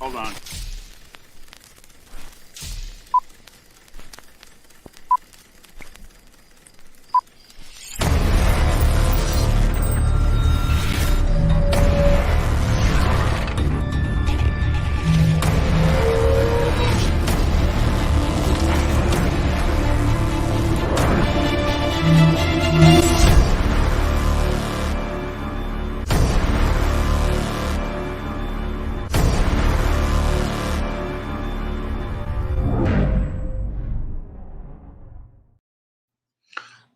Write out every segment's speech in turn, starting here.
Hold on.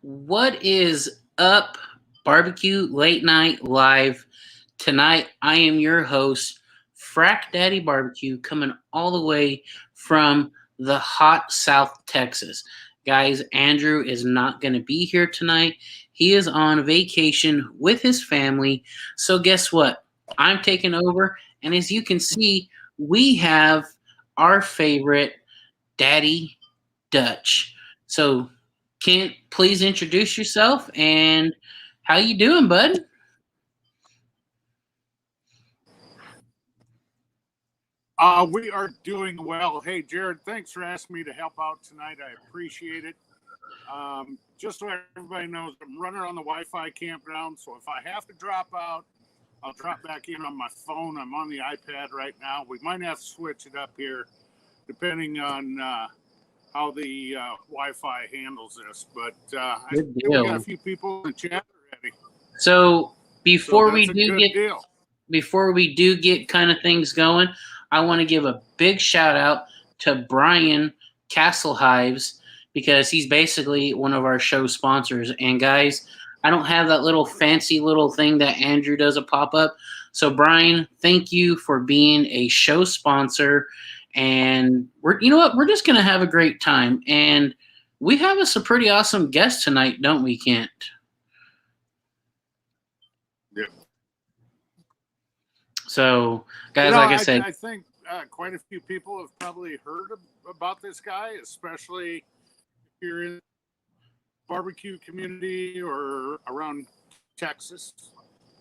What is up, Barbecue Late Night Live? Tonight, I am your host, Frac Daddy Barbecue, coming all the way from the hot South Texas. Guys, Andrew is not going to be here tonight. He is on vacation with his family. So guess what? I'm taking over, and as you can see, we have our favorite Daddy Dutch. So Kent, please introduce yourself and how you doing, bud? We are doing well. Hey, Jared, thanks for asking me to help out tonight. I appreciate it. Just so everybody knows, I'm running on the Wi-Fi campground, so if I have to drop out, I'll drop back in on my phone. I'm on the iPad right now. We might have to switch it up here, depending on how the Wi-Fi handles this. But I think we got a few people in the chat already. So before we do get kind of things going, I want to give a big shout out to Brian Castlehives because he's basically one of our show sponsors. And guys, I don't have that little fancy little thing that Andrew does a pop-up. So Brian, thank you for being a show sponsor. And you know what? We're just going to have a great time. And we have us a pretty awesome guest tonight, don't we, Kent? Yeah. So, guys, like I said, I think quite a few people have probably heard about this guy, especially if you're in the barbecue community or around Texas.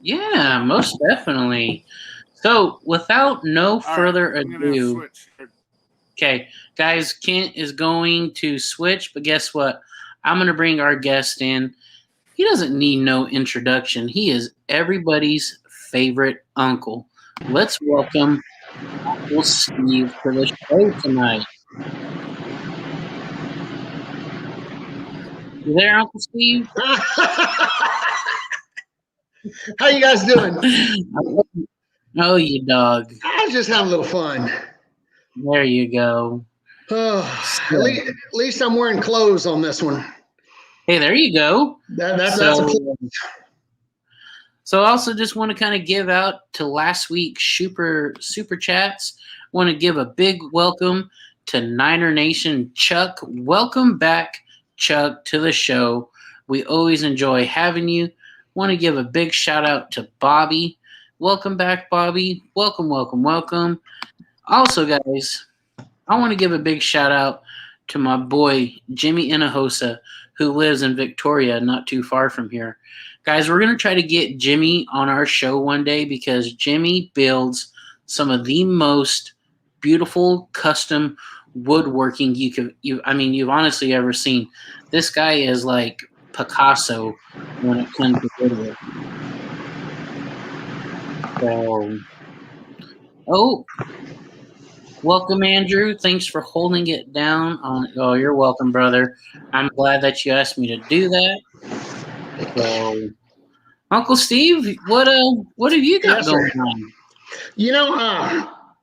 Yeah, most definitely. So, without no further ado, okay, guys, Kent is going to switch, but guess what? I'm going to bring our guest in. He doesn't need no introduction. He is everybody's favorite uncle. Let's welcome Uncle Steve to the show tonight. You there, Uncle Steve? How you guys doing? Oh, you dog. I was just having a little fun. There you go. Oh, at least I'm wearing clothes on this one. Hey, there you go. That's a plus. So I also just want to kind of give out to last week's super chats. Want to give a big welcome to Niner Nation Chuck. Welcome back, Chuck, to the show. We always enjoy having you. Want to give a big shout out to Bobby. Welcome back, Bobby. Welcome. Also, guys, I want to give a big shout out to my boy, Jimmy Inahosa, who lives in Victoria, not too far from here. Guys, we're going to try to get Jimmy on our show one day because Jimmy builds some of the most beautiful custom woodworking you've honestly ever seen. This guy is like Picasso when it comes to woodworking. So, welcome, Andrew. Thanks for holding it down. Oh, you're welcome, brother. I'm glad that you asked me to do that. So, Uncle Steve, what have you got going on? You know,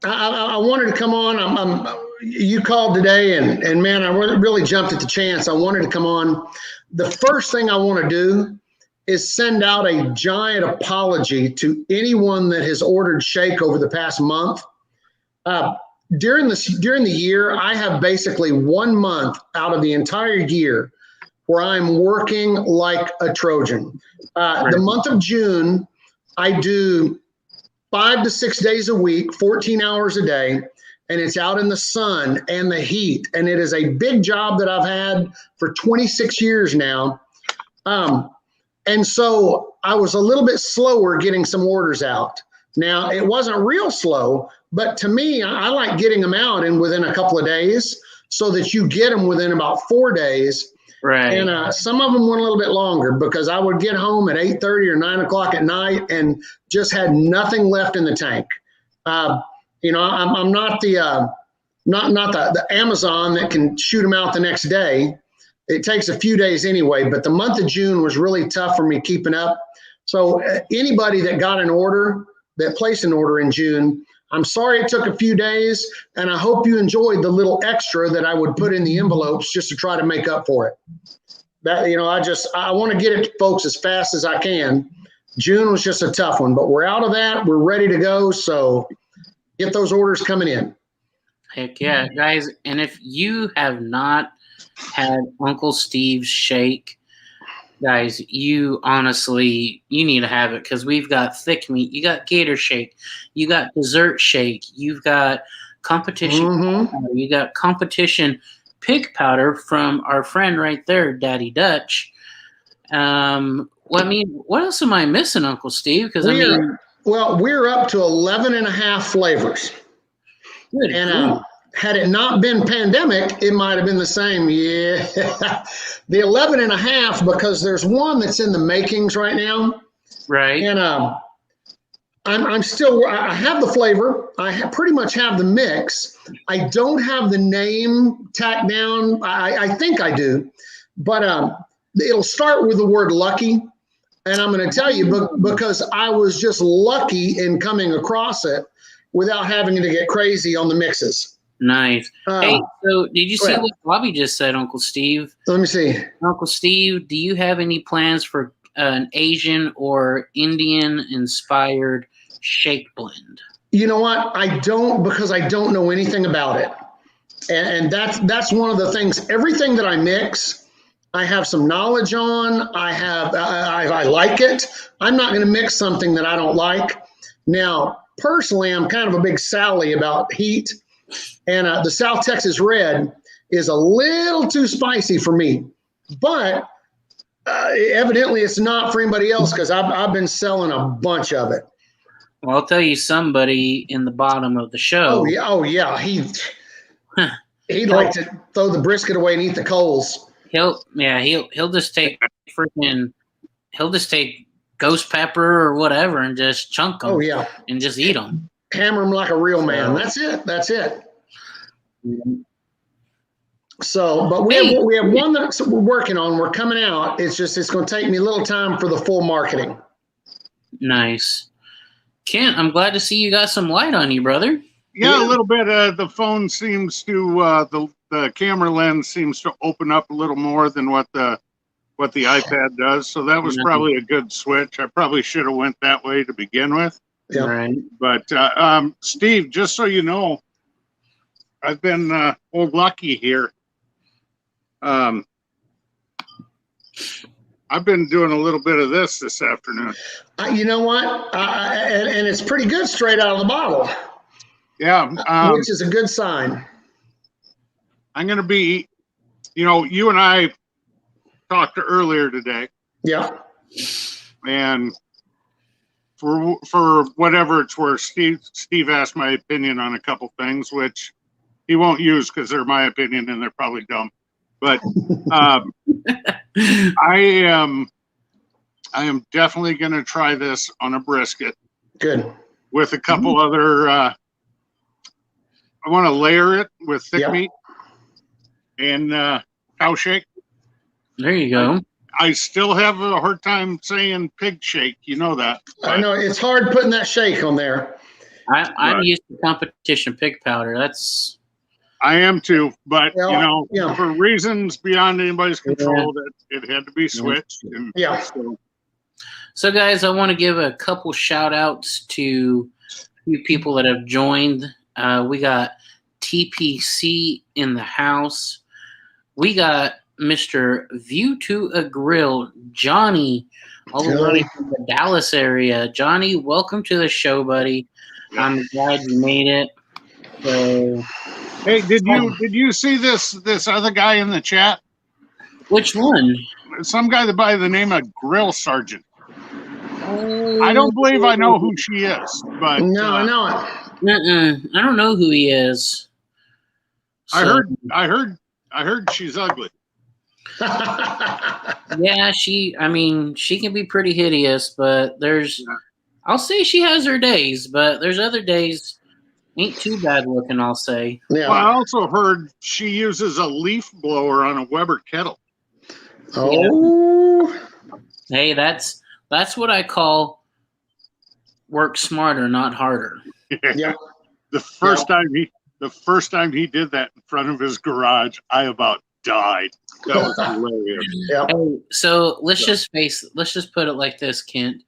I wanted to come on. You called today, and man, I really jumped at the chance. I wanted to come on. The first thing I want to do is send out a giant apology to anyone that has ordered shake over the past month. During the year, I have basically 1 month out of the entire year where I'm working like a Trojan. The month of June, I do 5 to 6 days a week, 14 hours a day, and it's out in the sun and the heat. And it is a big job that I've had for 26 years now. And so I was a little bit slower getting some orders out. Now, it wasn't real slow, but to me, I like getting them out in within a couple of days so that you get them within about 4 days. Right. And some of them went a little bit longer because I would get home at 8:30 or 9 o'clock at night and just had nothing left in the tank. I'm not the Amazon that can shoot them out the next day. It takes a few days anyway, but the month of June was really tough for me keeping up. So anybody that got an order, that placed an order in June, I'm sorry it took a few days, and I hope you enjoyed the little extra that I would put in the envelopes just to try to make up for it. That, I want to get it to folks as fast as I can. June was just a tough one, but we're out of that. We're ready to go. So get those orders coming in. Heck yeah, guys. And if you have not had Uncle Steve's shake, guys, you need to have it because we've got thick meat. You got gator shake. You got dessert shake. You've got competition. You got competition pig powder from our friend right there, Daddy Dutch. What else am I missing, Uncle Steve? Because we're up to 11 and a half flavors. Good. And had it not been pandemic, it might have been the same. Yeah. The 11 and a half, because there's one that's in the makings right now. Right. And I have the flavor. I pretty much have the mix. I don't have the name tacked down. I think I do, but it'll start with the word lucky. And I'm going to tell you, because I was just lucky in coming across it without having to get crazy on the mixes. Nice. Hey, so did you see what Bobby just said, Uncle Steve? Let me see. Uncle Steve, do you have any plans for an Asian or Indian-inspired shake blend? You know what? I don't, because I don't know anything about it. And that's one of the things. Everything that I mix, I have some knowledge on. I like it. I'm not going to mix something that I don't like. Now, personally, I'm kind of a big Sally about heat. And the South Texas Red is a little too spicy for me. But evidently it's not for anybody else because I've been selling a bunch of it. Well, I'll tell you, somebody in the bottom of the show. Oh yeah. He'd like to throw the brisket away and eat the coals. He'll just take ghost pepper or whatever and just chunk them. Oh yeah. And just eat them. Hammer them like a real man. That's it. So, but we have one that we're working on. We're coming out. It's going to take me a little time for the full marketing. Nice. Kent, I'm glad to see you got some light on you, brother. Yeah, a little bit. The phone seems to the camera lens seems to open up a little more than what the iPad does. So that was probably a good switch. I probably should have went that way to begin with. Yeah. Right. But Steve, just so you know, I've been old lucky here. I've been doing a little bit of this afternoon. You know what? And it's pretty good straight out of the bottle. Yeah. Which is a good sign. I'm going to be, you and I talked earlier today. Yeah. And for whatever it's worth, Steve asked my opinion on a couple things, which he won't use because they're my opinion and they're probably dumb. But I am definitely going to try this on a brisket. Good. With a couple other. I want to layer it with thick meat and cow shake. There you go. I still have a hard time saying pig shake. You know that. I know it's hard putting that shake on there. I'm used to competition pig powder. I am too, but for reasons beyond anybody's control, that it had to be switched. And So guys, I want to give a couple shout outs to a few people that have joined. We got TPC in the house. We got Mr. View to a Grill, Johnny, all the way from the Dallas area. Johnny, welcome to the show, buddy. I'm glad you made it. So, hey, did you see this other guy in the chat? Which one? Some guy by the name of Grill Sergeant. I don't believe I know who she is, but No, I know it. I don't know who he is. I So, heard she's ugly. yeah, she can be pretty hideous, but I'll say she has her days, but there's other days ain't too bad looking, I'll say. Yeah. Well, I also heard she uses a leaf blower on a Weber kettle. Oh. Hey, that's what I call work smarter, not harder. Yep. The first time he did that in front of his garage, I about died. That was hilarious. Yep. Hey, so let's just put it like this, Kent.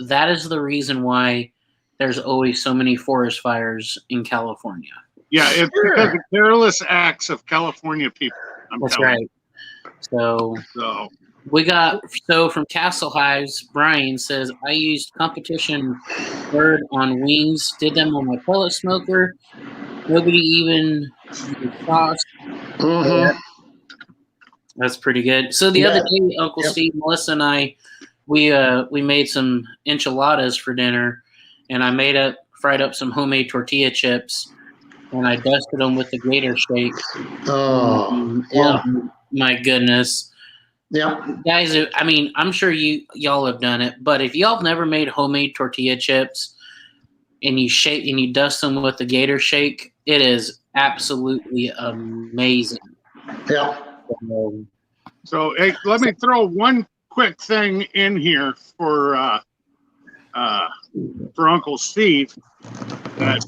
That is the reason why there's always so many forest fires in California. Yeah, it's because of careless acts of California people. That's right. So we got from Castle Hives, Brian says, I used competition bird on wings, did them on my pellet smoker. Nobody even sauce. Mm-hmm. That's pretty good. So the other day, Uncle Steve, Melissa, and I, we made some enchiladas for dinner, and I fried up some homemade tortilla chips, and I dusted them with the gator shake. Oh my goodness. Yeah, guys, I mean, I'm sure y'all have done it, but if y'all have never made homemade tortilla chips and you dust them with the gator shake, it is absolutely amazing. Yeah. So hey, let me throw one quick thing in here for Uncle Steve that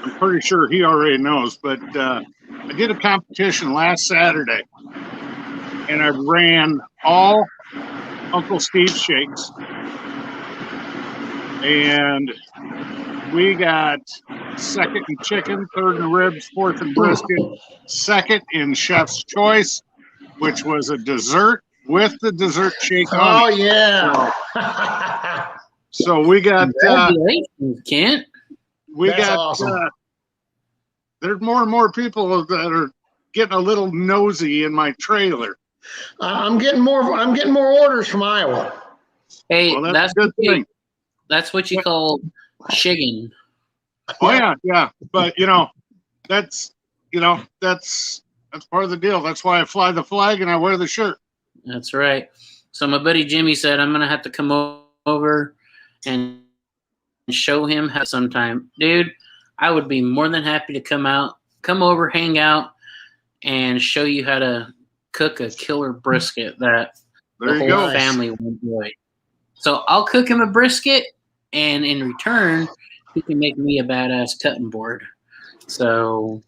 I'm pretty sure he already knows, but I did a competition last Saturday, and I ran all Uncle Steve shakes, and we got second in chicken, third in ribs, fourth in brisket, second in Chef's Choice, which was a dessert with the dessert shake on it. Yeah. So we got congratulations, Kent. That's awesome. There's more and more people that are getting a little nosy in my trailer. I'm getting more orders from Iowa. Hey, well, that's a good thing. That's what you call shigging. Oh yeah. But that's part of the deal. That's why I fly the flag and I wear the shirt. That's right. So my buddy Jimmy said I'm gonna have to come over and show him how sometime. Dude, I would be more than happy to come over, hang out, and show you how to cook a killer brisket that the whole family will enjoy. So I'll cook him a brisket, and in return, he can make me a badass cutting board. So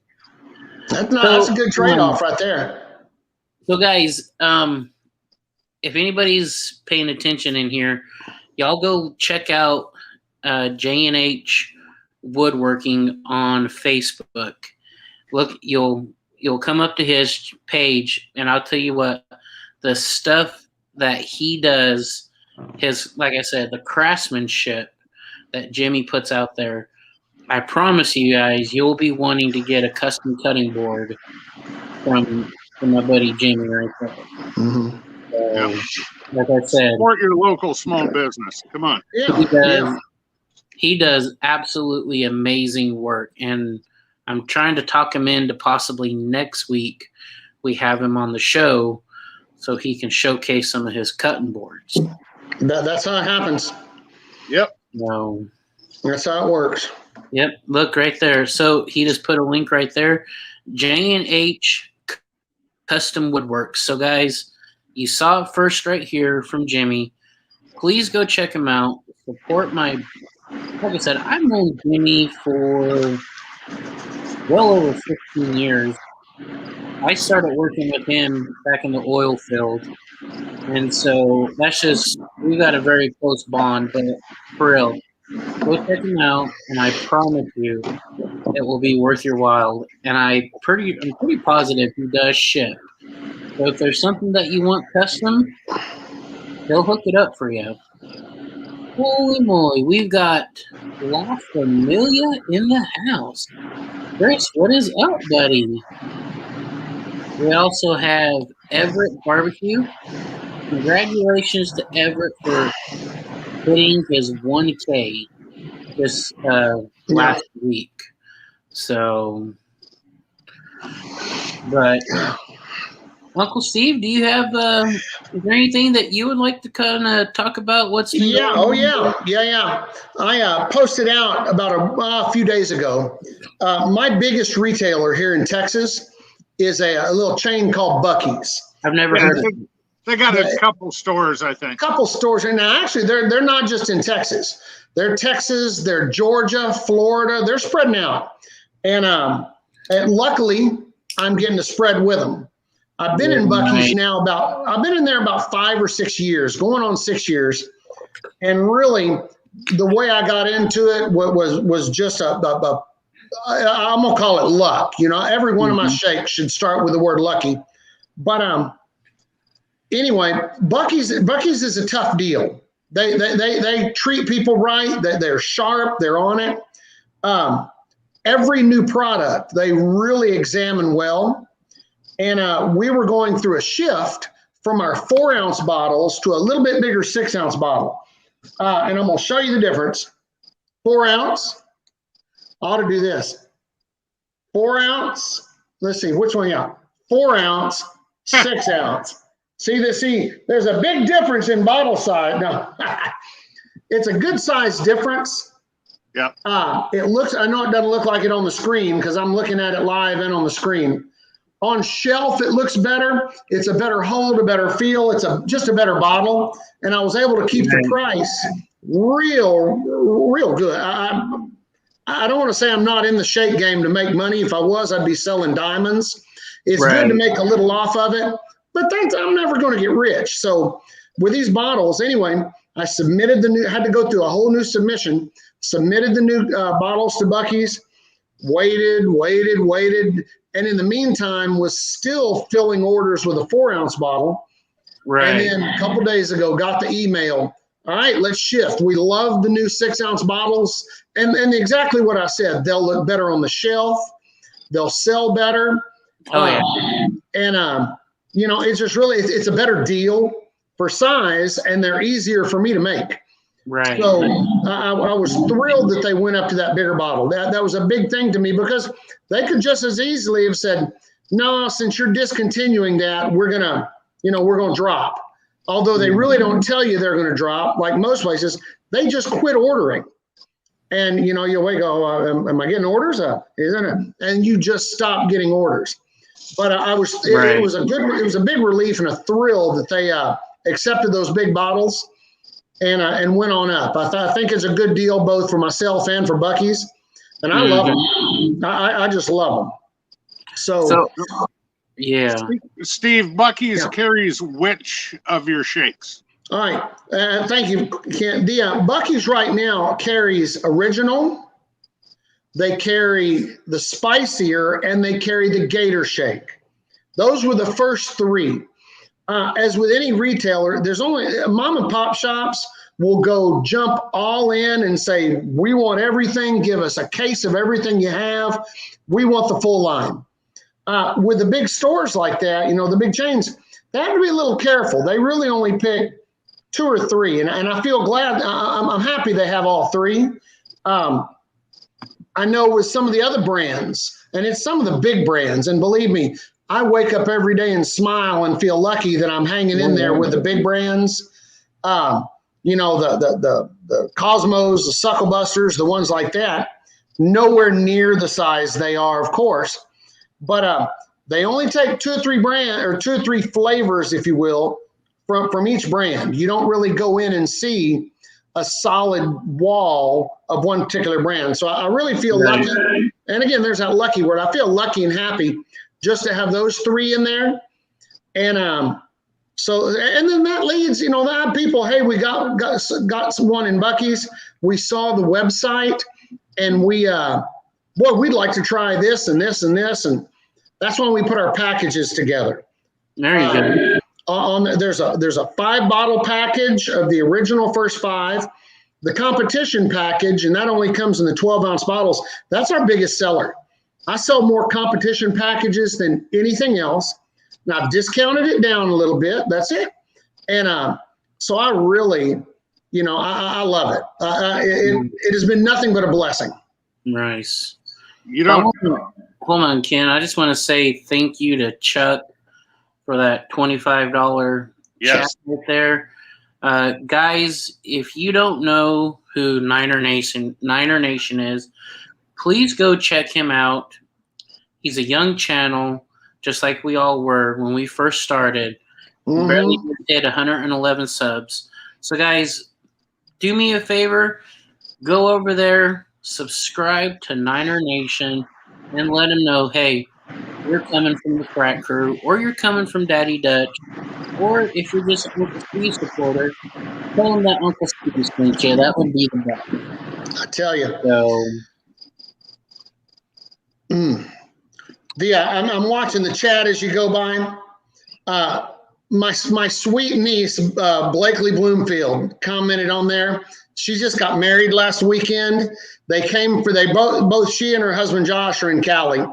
that's a good trade-off right there. So guys, if anybody's paying attention in here, y'all go check out J&H Woodworking on Facebook. Look, you'll come up to his page, and I'll tell you what, the stuff that he does, like I said, the craftsmanship that Jimmy puts out there, I promise you guys, you'll be wanting to get a custom cutting board from my buddy Jimmy right there. Mm-hmm. Like I said, support your local small business. Come on. He does absolutely amazing work, and I'm trying to talk him into possibly next week we have him on the show so he can showcase some of his cutting boards. That's how it happens. Yep. No. That's how it works. Yep. Look right there. So he just put a link right there. J&H Custom Woodworks. So guys, you saw it first right here from Jimmy. Please go check him out. Support like I said, I've known Jimmy for well over 15 years. I started working with him back in the oil field. And so we've got a very close bond, but for real, go check him out, and I promise you it will be worth your while. And I'm pretty positive he does ship. So if there's something that you want custom, he'll hook it up for you. Holy moly, we've got La Familia in the house. Chris, what is up, buddy? We also have Everett Barbecue. Congratulations to Everett for hitting his 1K this last week. So, but Uncle Steve, do you have is there anything that you would like to kind of talk about? What's been going on? Yeah. I posted out about a few days ago. My biggest retailer here in Texas is a little chain called Buc-ee's. I've never heard of it. They got a couple stores, I think. Couple stores, and actually they're not just in Texas. They're Texas, they're Georgia, Florida. They're spreading out, and luckily I'm getting to spread with them. I've been in Buc-ee's now I've been in there about 5 or 6 years, going on 6 years, and really the way I got into it was just I'm gonna call it luck. Every one of my shakes should start with the word lucky, but anyway, Buc-ee's is a tough deal. They treat people right. They're sharp. They're on it. Every new product they really examine well. And we were going through a shift from our 4-ounce bottles to a little bit bigger 6-ounce bottle. And I'm going to show you the difference. 4 ounce. I ought to do this. 4 ounce. Let's see which one you got. 4 ounce, 6 ounce. See, there's a big difference in bottle size. No, it's a good size difference. Yeah. It looks, I know it doesn't look like it on the screen because I'm looking at it live and on the screen. On shelf, it looks better. It's a better hold, a better feel. It's just a better bottle. And I was able to keep the price real good. I don't want to say I'm not in the shake game to make money. If I was, I'd be selling diamonds. It's good to make a little off of it. But I'm never going to get rich. So with these bottles, anyway, I submitted had to go through a whole new submission, submitted the new bottles to Buc-ee's, waited. And in the meantime, was still filling orders with a 4-ounce bottle. Right. And then a couple days ago, got the email. All right, let's shift. We love the new 6-ounce bottles. And exactly what I said, they'll look better on the shelf. They'll sell better. Oh, yeah. And, it's just really, it's a better deal for size, and they're easier for me to make. Right. So I was thrilled that they went up to that bigger bottle. That was a big thing to me because they could just as easily have said, no, since you're discontinuing that, we're going to drop. Although they really don't tell you they're going to drop. Like most places, they just quit ordering. And, you wake go, am I getting orders? Isn't it? And you just stop getting orders. But it was a big relief and a thrill that they accepted those big bottles and went on up. I think it's a good deal both for myself and for Buc-ee's, and I love them. I just love them. So yeah. Steve, Buc-ee's carries which of your shakes? All right, thank you, Ken. The Buc-ee's right now carries original. They carry the spicier, and they carry the Gator Shake. Those were the first 3. As with any retailer, there's only mom and pop shops will go jump all in and say, we want everything. Give us a case of everything you have. We want the full line. With the big stores like that, the big chains, they have to be a little careful. They really only pick 2 or 3. And I feel glad. I'm happy they have all 3. I know with some of the other brands, and it's some of the big brands, and believe me, I wake up every day and smile and feel lucky that I'm hanging in there with the big brands. The Cosmos, the Suckle Busters, the ones like that, nowhere near the size they are, of course. But they only take 2 or 3 brands or 2 or 3 flavors, if you will, from each brand. You don't really go in and see a solid wall of one particular brand. So I really feel lucky. And again, there's that lucky word. I feel lucky and happy just to have those 3 in there. And and then that leads, that people, hey, we got one in Buc-ee's. We saw the website and we, we'd like to try this and this and this. And that's when we put our packages together. There you go. There's a 5-bottle package of the original first 5, the competition package, and that only comes in the 12-ounce bottles. That's our biggest seller. I sell more competition packages than anything else. Now I've discounted it down a little bit. That's it. And so I really I love it. It has been nothing but a blessing. Nice. You don't. Hold on, Ken. I just want to say thank you to Chuck for that $25 chat right there. Guys, if you don't know who Niner Nation is, please go check him out. He's a young channel, just like we all were when we first started. Mm-hmm. Barely did 111 subs. So, guys, do me a favor. Go over there, subscribe to Niner Nation, and let him know, hey, you're coming from the Frac Crew, or you're coming from Daddy Dutch, or if you're just an Uncle Steve supporter, tell him that Uncle Steve sent you. That would be the best. I tell you. So, I'm watching the chat as you go by. My sweet niece, Blakely Bloomfield, commented on there. She just got married last weekend. Both she and her husband Josh are in Cali.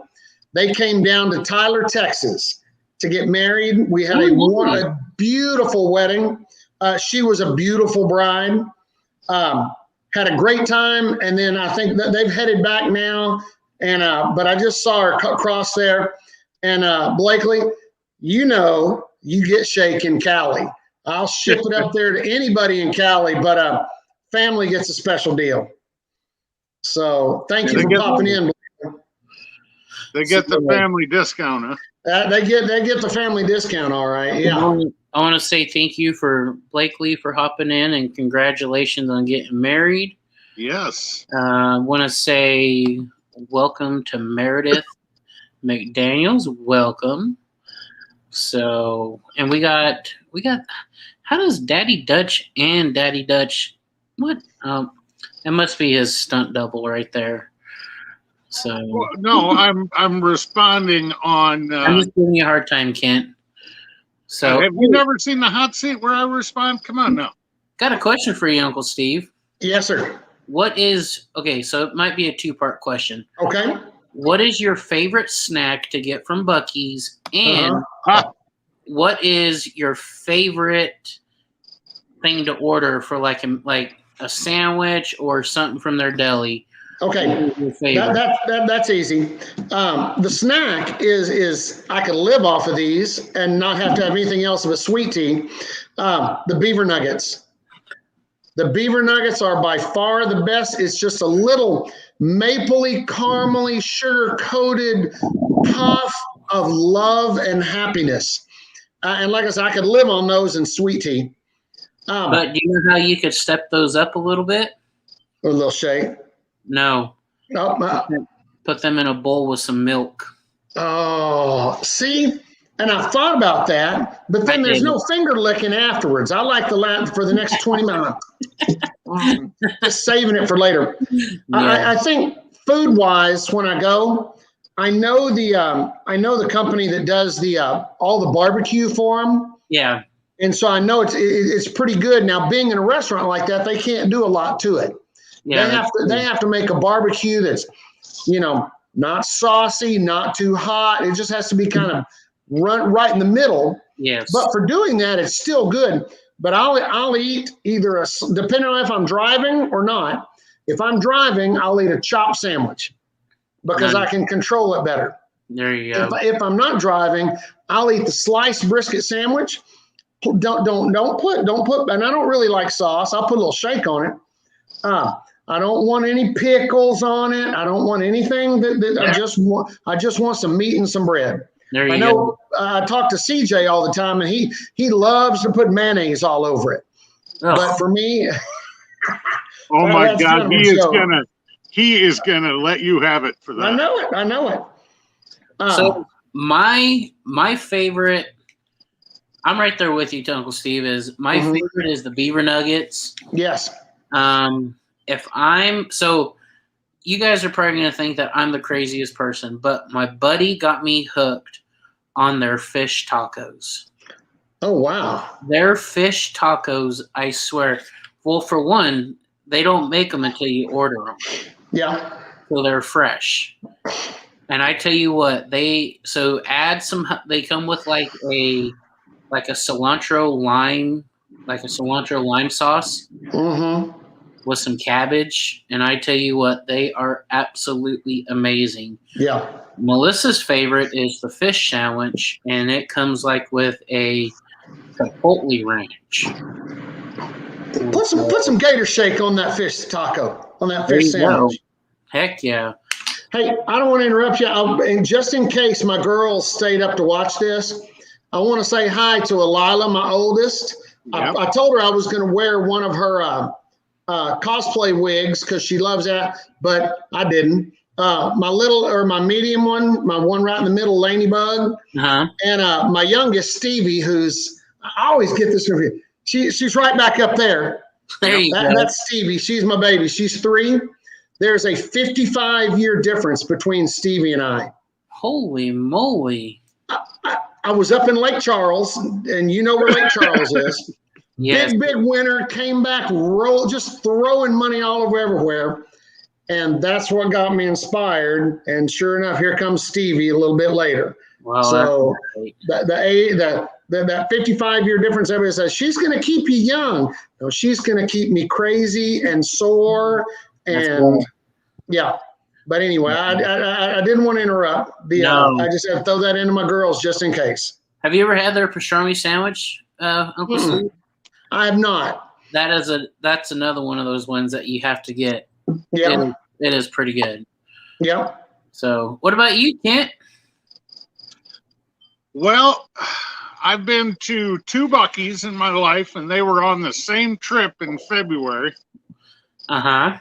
They came down to Tyler, Texas to get married. We had a beautiful wedding. She was a beautiful bride. Had a great time. And then I think that they've headed back now. And but I just saw her cross there. And Blakely, you get shake in Cali. I'll ship it up there to anybody in Cali, but family gets a special deal. So thank you for popping in. They get the family discount, huh? They get the family discount, all right. Yeah. I want to say thank you for Blakely for hopping in, and congratulations on getting married. Yes. I want to say welcome to Meredith McDaniels. Welcome. So, and we got. How does Daddy Dutch and Daddy Dutch? What? It must be his stunt double right there. So no, I'm responding on. I'm just giving you a hard time, Kent. So have you never seen the hot seat where I respond? Come on now. Got a question for you, Uncle Steve. Yes, sir. So it might be a two-part question. Okay. What is your favorite snack to get from Buc-ee's, and what is your favorite thing to order for like a sandwich or something from their deli? Okay, that's easy. The snack is I could live off of these and not have to have anything else but sweet tea. The beaver nuggets. The beaver nuggets are by far the best. It's just a little mapley, caramely, sugar-coated puff of love and happiness. And like I said, I could live on those and sweet tea. But do you know how you could step those up a little bit? A little shake. No. Put them in a bowl with some milk. Oh, see? And I've thought about that, but then there's no finger licking afterwards. I like for the next 20 minutes. Just saving it for later. Yeah. I think food-wise, when I go, I know the company that does all the barbecue for them. Yeah. And so I know it's pretty good. Now, being in a restaurant like that, they can't do a lot to it. Yeah, they have to make a barbecue that's, not saucy, not too hot. It just has to be kind of run right in the middle. Yes. But for doing that, it's still good. But I'll eat either depending on if I'm driving or not. If I'm driving, I'll eat a chopped sandwich because I can control it better. There you go. If I'm not driving, I'll eat the sliced brisket sandwich. Don't put, and I don't really like sauce. I'll put a little shake on it. I don't want any pickles on it. I don't want anything I just want some meat and some bread. There you go. I talk to CJ all the time, and he loves to put mayonnaise all over it. Oh. But for me, oh my God, he is gonna let you have it for that. I know it. So my favorite, I'm right there with you, Uncle Steve. Favorite is the beaver nuggets. Yes. You guys are probably going to think that I'm the craziest person, but my buddy got me hooked on their fish tacos. Oh, wow. Their fish tacos, I swear. Well, for one, they don't make them until you order them. Yeah. So they're fresh. And I tell you what, they come with like a cilantro lime like a cilantro lime sauce Mm-hmm. with some cabbage. And I tell you what, they are absolutely amazing. Yeah. Melissa's favorite is the fish sandwich, and it comes like with a chipotle ranch. Put some gator shake on that fish taco, on that There fish you sandwich. go. Heck yeah. Hey, I don't want to interrupt you. And just in case my girls stayed up to watch this, I want to say hi to Elila, my oldest. Yep. I told her I was going to wear one of her cosplay wigs because she loves that, but I didn't. My medium one, my one right in the middle, Lanebug, and my youngest, Stevie, I always get this from you. She's right back up there. There you go. That's Stevie. She's my baby. She's 3. There's a 55-year difference between Stevie and I. Holy moly. I was up in Lake Charles, and you know where Lake Charles is. Yes. Big winter, came back, just throwing money all over everywhere. And that's what got me inspired. And sure enough, here comes Stevie a little bit later. Wow, so that 55-year difference, everybody says, she's going to keep you young. No, she's going to keep me crazy and sore. And yeah. But anyway, I didn't want to interrupt. I just had to throw that into my girls just in case. Have you ever had their pastrami sandwich, Uncle Steve? I have not. That's another one of those ones that you have to get. Yeah. It is pretty good. Yeah. So what about you, Kent? Well, I've been to 2 Buc-ee's in my life, and they were on the same trip in February. Uh-huh.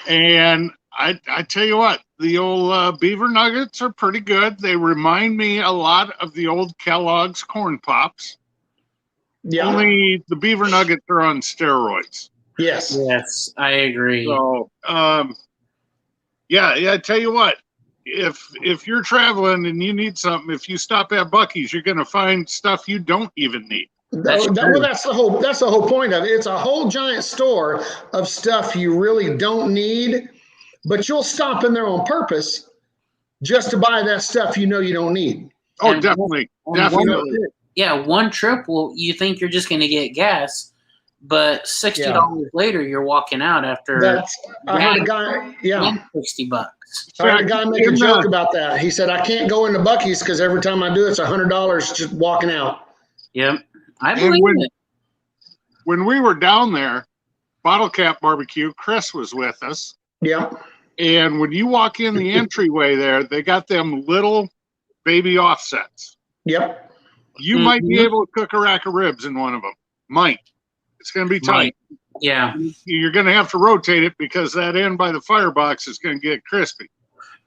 And I tell you what, the old beaver nuggets are pretty good. They remind me a lot of the old Kellogg's Corn Pops. Yeah. Only the beaver nuggets are on steroids. Yes. Yes, I agree. So, yeah, I tell you what, if you're traveling and you need something, if you stop at Buc-ee's, you're going to find stuff you don't even need. That's the whole point of it. It's a whole giant store of stuff you really don't need, but you'll stop in there on purpose just to buy that stuff you know you don't need. Oh, And definitely. One trip, well, you think you're just going to get gas, but $60 later, you're walking out after I heard a guy, $60. I heard a guy make a joke about that. He said, I can't go into Buc-ee's because every time I do, it's $100 just walking out. Yep. I believe it. When we were down there, Bottle Cap Barbecue, Chris was with us. Yeah. And when you walk in the entryway there, they got them little baby offsets. Yep. You might be able to cook a rack of ribs in one of them. Might. It's going to be tight. Yeah. You're going to have to rotate it because that end by the firebox is going to get crispy.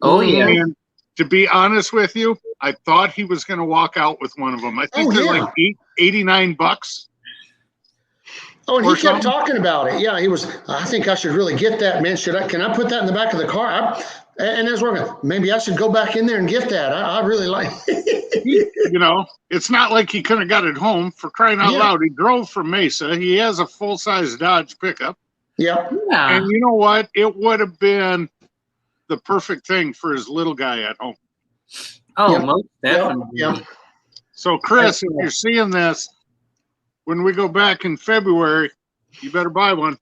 Oh, yeah. And to be honest with you, I thought he was going to walk out with one of them. I think they're like $89. Oh, and he kept talking about it. Yeah, he was. I think I should really get that, man. Can I put that in the back of the car? And as we're going, maybe I should go back in there and get that. I really like it. It's not like he couldn't have got it home. For crying out loud, he drove from Mesa. He has a full-size Dodge pickup. Yeah. And you know what? It would have been the perfect thing for his little guy at home. Oh, most definitely. Yeah. So, Chris, if you're seeing this, when we go back in February, you better buy one.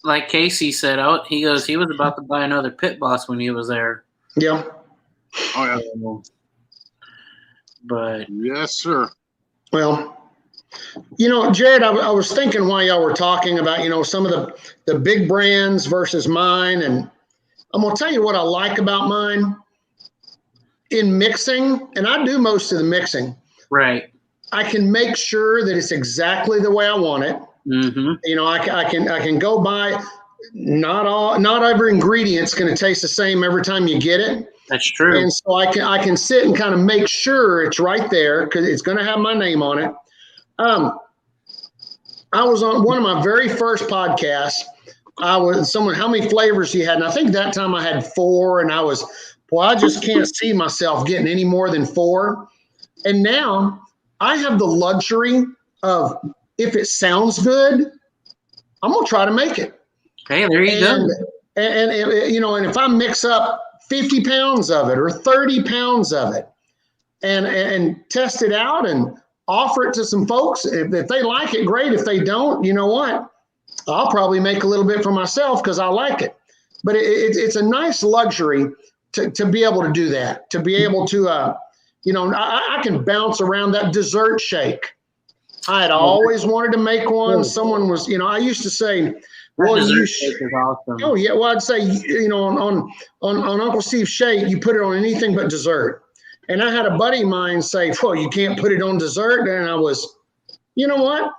Like Casey said, he was about to buy another Pit Boss when he was there. Yeah. Oh, yeah. But yes, sir. Well, Jared, I was thinking while y'all were talking about, some of the big brands versus mine. And I'm going to tell you what I like about mine in mixing. And I do most of the mixing. Right. I can make sure that it's exactly the way I want it. Mm-hmm. I can go by. Not every ingredient's going to taste the same every time you get it. That's true. And so I can sit and kind of make sure it's right there because it's going to have my name on it. I was on one of my very first podcasts. How many flavors you had? And I think that time I had 4, and I just can't see myself getting any more than 4. And now I have the luxury of, if it sounds good, I'm going to try to make it. Okay, there you go. And if I mix up 50 pounds of it or 30 pounds of it and test it out, and offer it to some folks. If they like it, great. If they don't, you know what? I'll probably make a little bit for myself because I like it. But it's a nice luxury to be able to do that, to be able to, I can bounce around that dessert shake. I had always wanted to make one. Someone was, I used to say, well, dessert shake is awesome. Oh yeah, well I'd say, on Uncle Steve's shake, you put it on anything but dessert. And I had a buddy of mine say, well, you can't put it on dessert. And I was, you know what?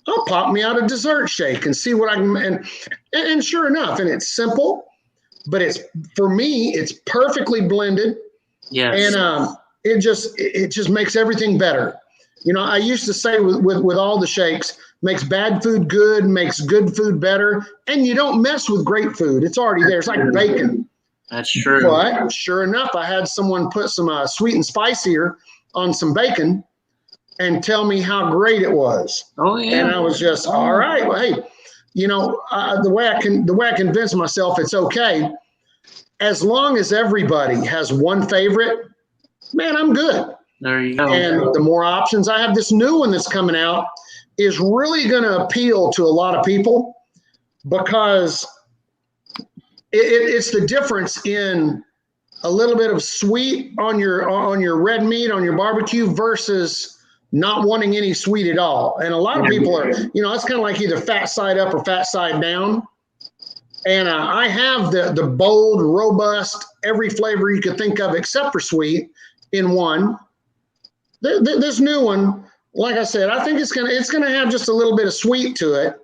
I'll pop me out a dessert shake and see what I can. And sure enough, and it's simple, but for me, it's perfectly blended. Yes. And it just makes everything better. I used to say with all the shakes, makes bad food good, makes good food better, and you don't mess with great food. It's already there. It's like bacon. That's true. But sure enough, I had someone put some sweet and spicier on some bacon and tell me how great it was. Oh yeah. And I was just, all right. Well, hey, the way I convince myself it's okay, as long as everybody has one favorite, man, I'm good. There you go. And the more options I have, this new one that's coming out is really going to appeal to a lot of people because it's the difference in a little bit of sweet on your red meat, on your barbecue versus not wanting any sweet at all. And a lot of people are, it's kind of like either fat side up or fat side down. And I have the bold, robust, every flavor you could think of except for sweet in one. This new one, like I said, I think it's gonna have just a little bit of sweet to it.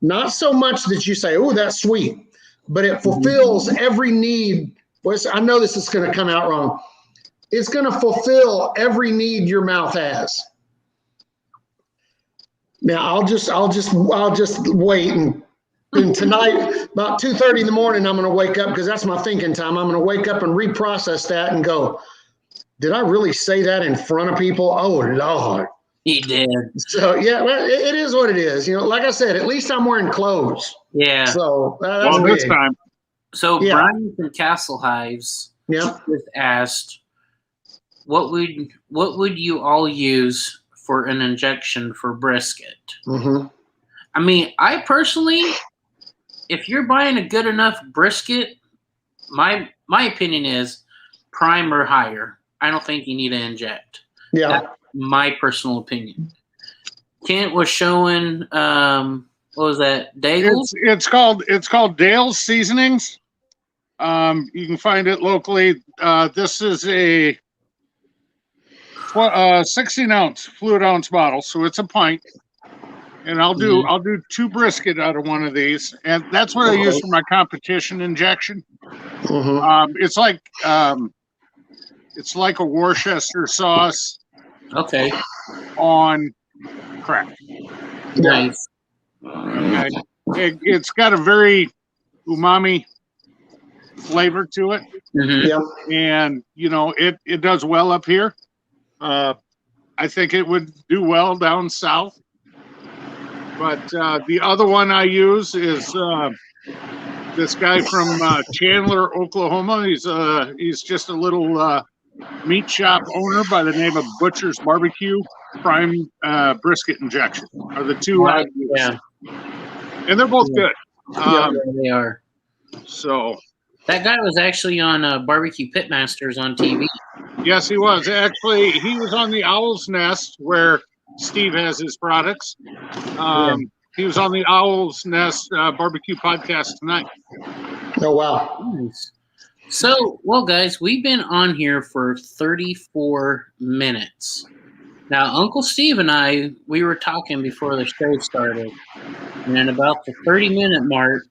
Not so much that you say, oh, that's sweet, but it fulfills every need. I know this is going to come out wrong. It's going to fulfill every need your mouth has. Now I'll just wait and tonight about 2:30 in the morning I'm going to wake up because that's my thinking time. I'm going to wake up and reprocess that and go, did I really say that in front of people? Oh Lord. He did. So yeah, well, it is what it is. Like I said, at least I'm wearing clothes. Yeah. So that's well, this time. So yeah. Brian from Castle Hives just asked, what would you all use for an injection for brisket? Mm-hmm. I mean, I personally, if you're buying a good enough brisket, my opinion is prime or higher. I don't think you need to inject. Yeah. That's my personal opinion. Kent was showing what was that? Daigle? It's called Dale's Seasonings. You can find it locally. This is a 16-ounce fluid ounce bottle, so it's a pint. And I'll do 2 brisket out of one of these, and that's what I use for my competition injection. Mm-hmm. It's like a Worcester sauce. Okay. On crack. Nice. It's got a very umami flavor to it. Mm-hmm. Yeah. And it does well up here. I think it would do well down south. But the other one I use is this guy from Chandler, Oklahoma. He's just a little meat shop owner by the name of Butcher's Barbecue. Prime brisket injection are the two I use. Yeah. And they're both good. They are. So that guy was actually on Barbecue Pitmasters on TV. Yes, he was. Actually, he was on the Owl's Nest where Steve has his products. He was on the Owl's Nest barbecue podcast tonight. Oh, wow. Nice. So, well, guys, we've been on here for 34 minutes. Now, Uncle Steve and we were talking before the show started. And at about the 30-minute mark,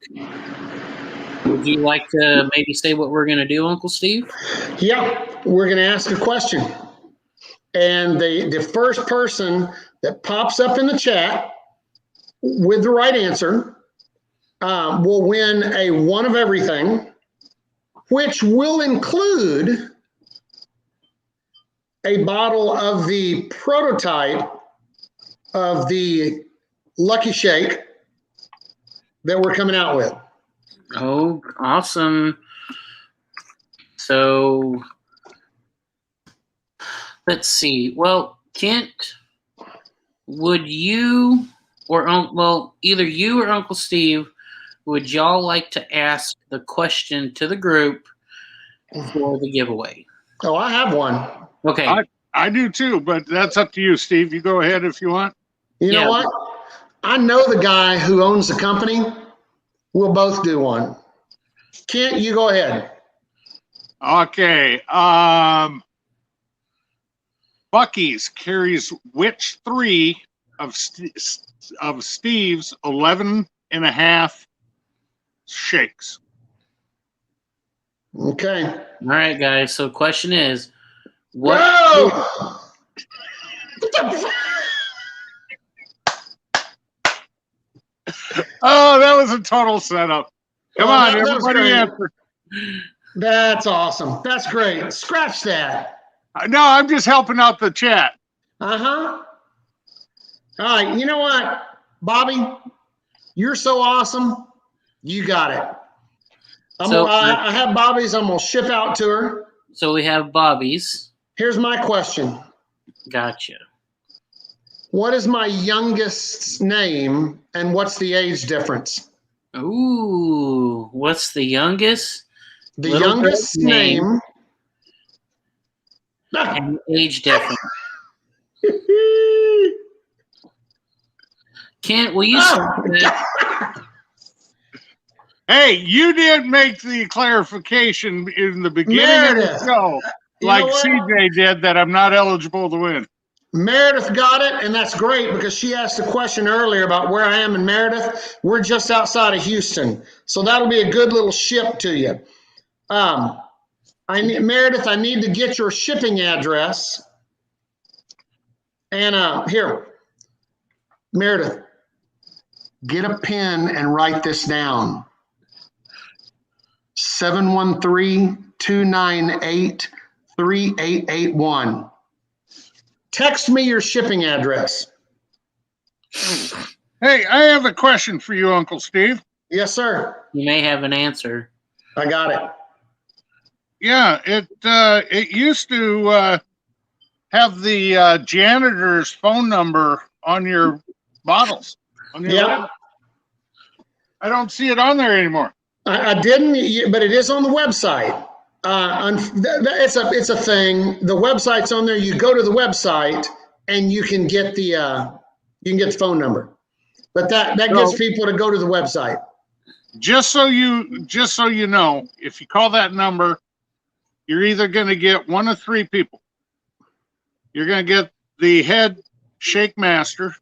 would you like to maybe say what we're going to do, Uncle Steve? Yeah, we're going to ask a question. And the first person that pops up in the chat with the right answer will win a one of everything, which will include a bottle of the prototype of the Lucky Shake that we're coming out with. Oh, awesome. So let's see. Well, Kent, would you either you or Uncle Steve, would y'all like to ask the question to the group for the giveaway? Oh, I have one. Okay. I do too, but that's up to you, Steve. You go ahead if you want. You know what? I know the guy who owns the company. We'll both do one. Kent, you go ahead. Okay. Bucky's carries which 3 of Steve's 11.5 shakes? Okay. All right, guys. So, question is, what? No! Oh, that was a total setup. Come on, everybody answer. That's awesome. That's great. Scratch that. No, I'm just helping out the chat. Uh-huh. All right. You know what, Bobby? You're so awesome. You got it. I have Bobby's. I'm going to ship out to her. So we have Bobby's. Here's my question. Gotcha. What is my youngest's name and what's the age difference? Ooh, what's the youngest? The youngest name. And age difference. Kent, will you Hey, you didn't make the clarification in the beginning of the show, like CJ did, that I'm not eligible to win. Meredith got it, and that's great because she asked a question earlier about where I am in Meredith. We're just outside of Houston, so that'll be a good little ship to you. Meredith, I need to get your shipping address. And here, Meredith, get a pen and write this down. 713-298-3881. Text me your shipping address. Hey, I have a question for you, Uncle Steve. Yes, sir. You may have an answer. I got it. Yeah, it used to have the janitor's phone number on your bottles. I don't see it on there anymore. I didn't, but it is on the website. It's a thing. The website's on there. You go to the website and you can get the phone number. But that gets people to go to the website. Just so you know, if you call that number, you're either going to get one of 3 people. You're going to get the head shake master,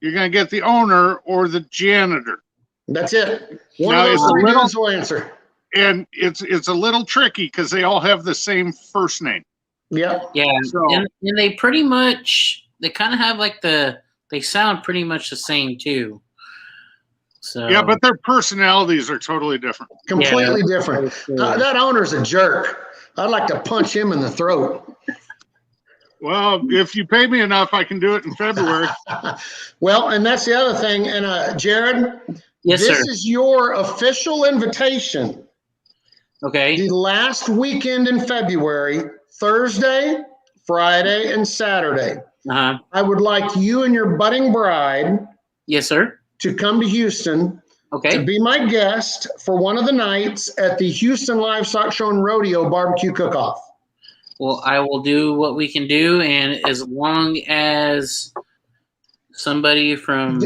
you're going to get the owner, or the janitor. That's it. One of those 3 dudes will answer. And it's a little tricky because they all have the same first name. Yep. Yeah. So, and they pretty much, they kind of have they sound pretty much the same too. So yeah, but their personalities are totally different. Completely different. That owner's a jerk. I'd like to punch him in the throat. Well, if you pay me enough, I can do it in February. Well, and that's the other thing. And Jared, yes, this sir. is your official invitation. Okay. The last weekend in February, Thursday, Friday, and Saturday. Uh-huh. I would like you and your budding bride. Yes, sir. To come to Houston. Okay. To be my guest for one of the nights at the Houston Livestock Show and Rodeo Barbecue Cook-Off. Well, I will do what we can do, and as long as somebody from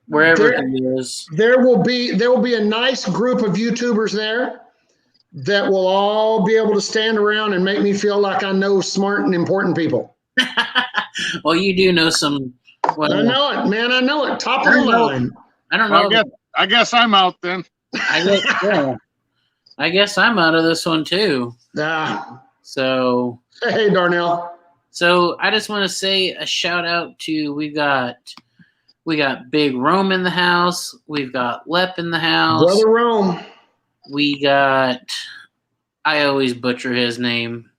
wherever it is, there will be a nice group of YouTubers there that will all be able to stand around and make me feel like I know smart and important people. Well, you do know some. Well, I know it, man. I know it. Top of the line. I don't know. I guess I'm out then. I guess I'm out of this one too. So hey, Darnell. So I just want to say a shout out to we got Big Rome in the house. We've got Lep in the house. Brother Rome. We got. I always butcher his name.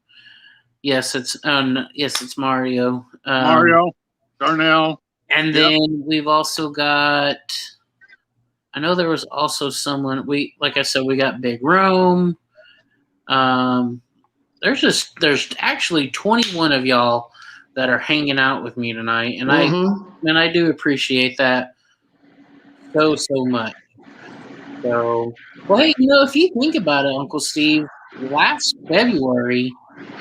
Yes, it's Mario. Mario, Darnell. And then we've also got. I know there was also someone. Like I said, we got Big Rome. There's actually 21 of y'all that are hanging out with me tonight, and Mm-hmm. I do appreciate that so much. So, well, hey, if you think about it, Uncle Steve, last February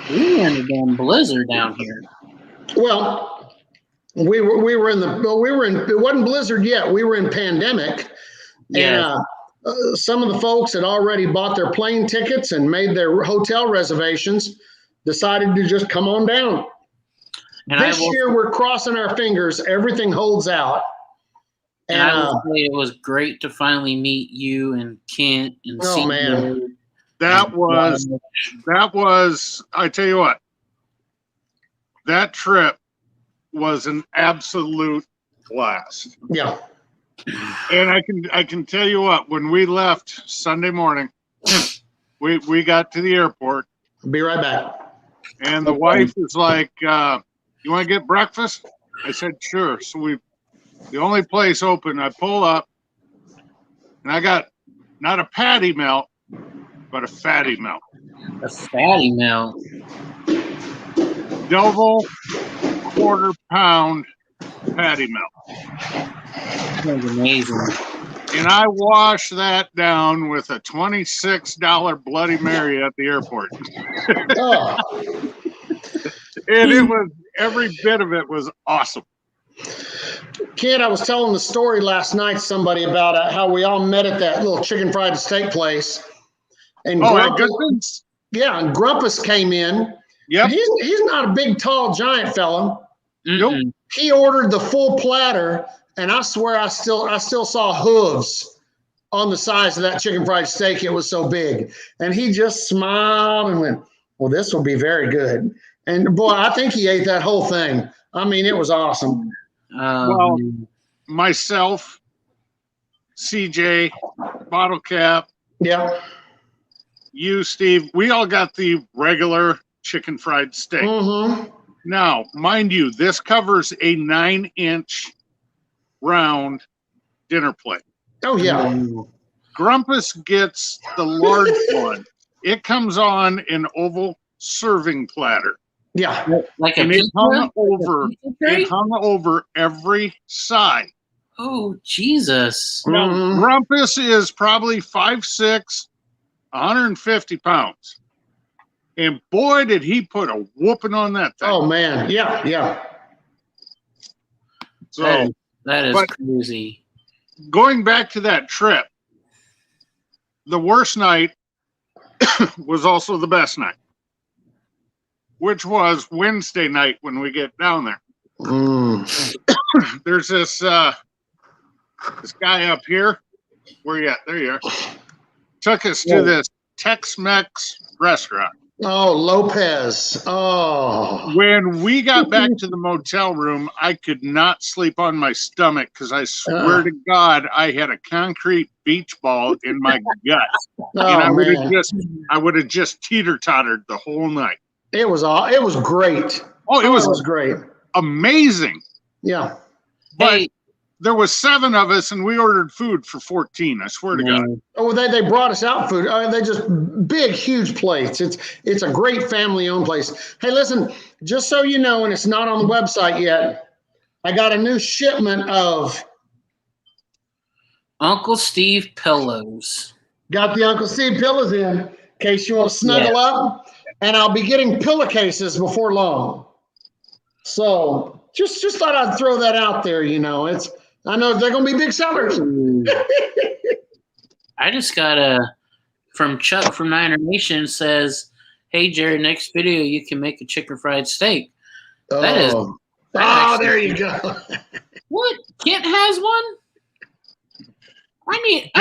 we were in a damn blizzard down here. Well, we were in it wasn't blizzard yet. We were in pandemic, Yeah. and some of the folks had already bought their plane tickets and made their hotel reservations. Decided to just come on down. And this year we're crossing our fingers. Everything holds out. And I will say it was great to finally meet you and Kent and oh man, that was I tell you what, that trip was an absolute blast. Yeah. And I can tell you what, when we left Sunday morning, we got to the airport. Be right back. And the wife was like, "You want to get breakfast?" I said, "Sure." So the only place open, I pull up, and I got not a patty melt, but a fatty melt. A fatty melt. Double quarter-pound patty melt. That was amazing. And I washed that down with a $26 Bloody Mary at the airport. Oh. And it was, every bit of it was awesome. Kid, I was telling the story last night to somebody about how we all met at that little chicken fried steak place. And Grumpus, and Grumpus came in. Yep. He's not a big, tall, giant fella. Nope. He ordered the full platter, and I swear I still saw hooves on the size of that chicken fried steak. It was so big. And he just smiled and went, "Well, this will be very good." And boy, I think he ate that whole thing. I mean, it was awesome. Well, myself, CJ, Bottle Cap, yeah, you, Steve, we all got the regular chicken fried steak. Mm-hmm. Now, mind you, this covers a 9-inch round dinner plate. Oh, yeah. Grumpus gets the large one. It comes on an oval serving platter. Yeah. Like and it hung over every side. Oh, Jesus. Now, Grumpus is probably 5'6", 150 pounds. And boy, did he put a whooping on that thing. Oh, man. Yeah, yeah. So that is crazy. Going back to that trip, the worst night was also the best night, which was Wednesday night when we get down there. There's this guy up here. Where you at? There you are. Took us to this Tex-Mex restaurant. Oh, Lopez. Oh. When we got back to the motel room, I could not sleep on my stomach because I swear to God, I had a concrete beach ball in my gut. And I would have just teeter-tottered the whole night. It was great. Oh, it was great. Amazing. Yeah. But there was 7 of us, and we ordered food for 14. I swear to God. Oh, they brought us out food. They just big, huge plates. It's a great family-owned place. Hey, listen, just so you know, and it's not on the website yet, I got a new shipment of Uncle Steve pillows. Got the Uncle Steve pillows in case you want to snuggle up, and I'll be getting pillowcases before long. So just thought I'd throw that out there. I know they're going to be big sellers. I just got from Chuck from Niner Nation says, "Hey, Jared, next video you can make a chicken fried steak." There you go. What? Kent has one? I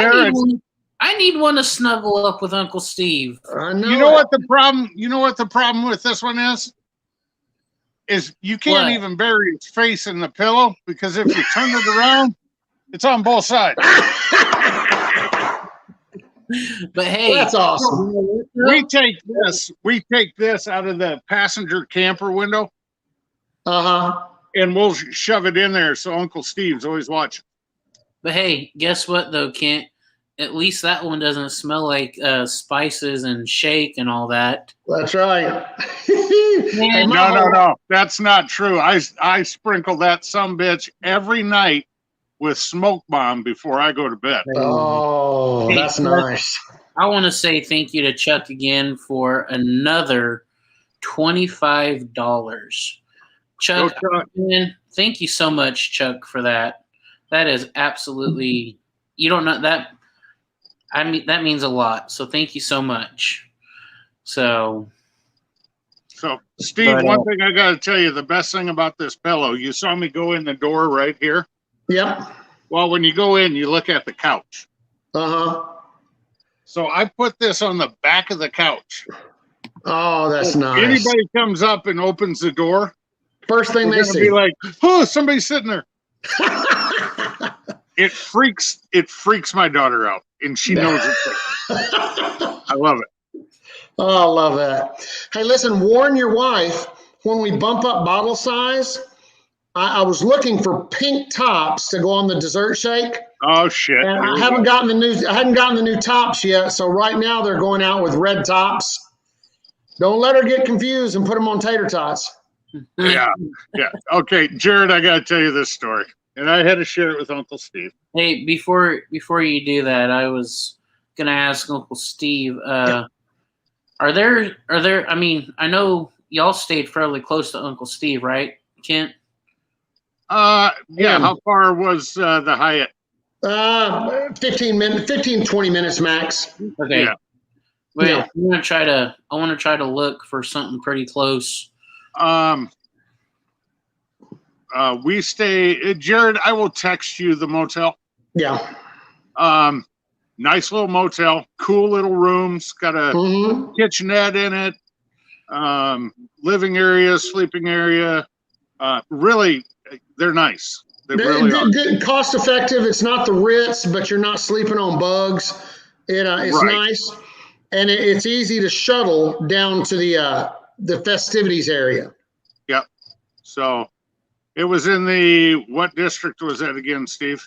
need one to snuggle up with Uncle Steve. I know. You know what the problem with this one is? Is you can't even bury his face in the pillow because if you turn it around, it's on both sides. But hey, that's awesome. We take this out of the passenger camper window. And we'll shove it in there so Uncle Steve's always watching. But hey, guess what though, Kent? at least that one doesn't smell like spices and shake and all that. That's right. Man, No. That's not true. I sprinkle that sumbitch every night with smoke bomb before I go to bed. Oh, Hey, that's Chuck, nice. I want to say thank you to Chuck again for another $25. Chuck, Go, Chuck. man, thank you so much, Chuck, for that. That is absolutely, you don't know that. I mean, that means a lot. So thank you so much. So, Steve, one thing I got to tell you, the best thing about this pillow, you saw me go in the door right here. Yep. Well, when you go in, you look at the couch. Uh-huh. So I put this on the back of the couch. Oh, that's if nice. anybody comes up and opens the door, First thing they see. Be like, oh, somebody's sitting there. It freaks my daughter out, and she knows it. I love it. Oh, I love that. Hey, listen, warn your wife when we bump up bottle size. I was looking for pink tops to go on the dessert shake. Oh shit! And I hadn't gotten the new tops yet. So right now they're going out with red tops. Don't let her get confused and put them on tater tots. Yeah. Okay, Jared, I got to tell you this story, and I had to share it with Uncle Steve. Hey, before you do that, I was gonna ask Uncle Steve. Are there? I mean, I know y'all stayed fairly close to Uncle Steve, right, Kent? Yeah. How far was the Hyatt? 15, 20 minutes max. Okay. Yeah. Wait, Yeah. I want to try to look for something pretty close. We stay, Jared, I will text you the motel. Yeah. Nice little motel, cool little rooms, got a kitchenette in it, living area, sleeping area. Really, they're nice. They really are. Good, cost effective. It's not the Ritz, but you're not sleeping on bugs. It's Right. nice, and it's easy to shuttle down to the festivities area. Yep. So it was in what district was that again, Steve?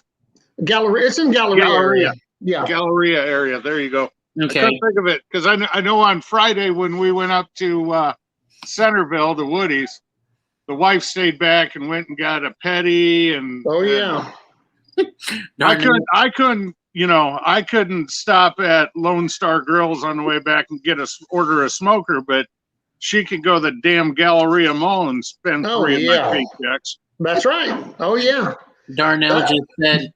Galleria. It's in Galleria area. Yeah. Galleria area. There you go. Okay. I couldn't think of it because I know on Friday when we went up to Centerville to Woody's, the wife stayed back and went and got a petty and. Oh yeah. I couldn't stop at Lone Star Grills on the way back and order a smoker, but she could go to the damn Galleria Mall and spend 3 of my paychecks. That's right. Oh yeah. Darnell just said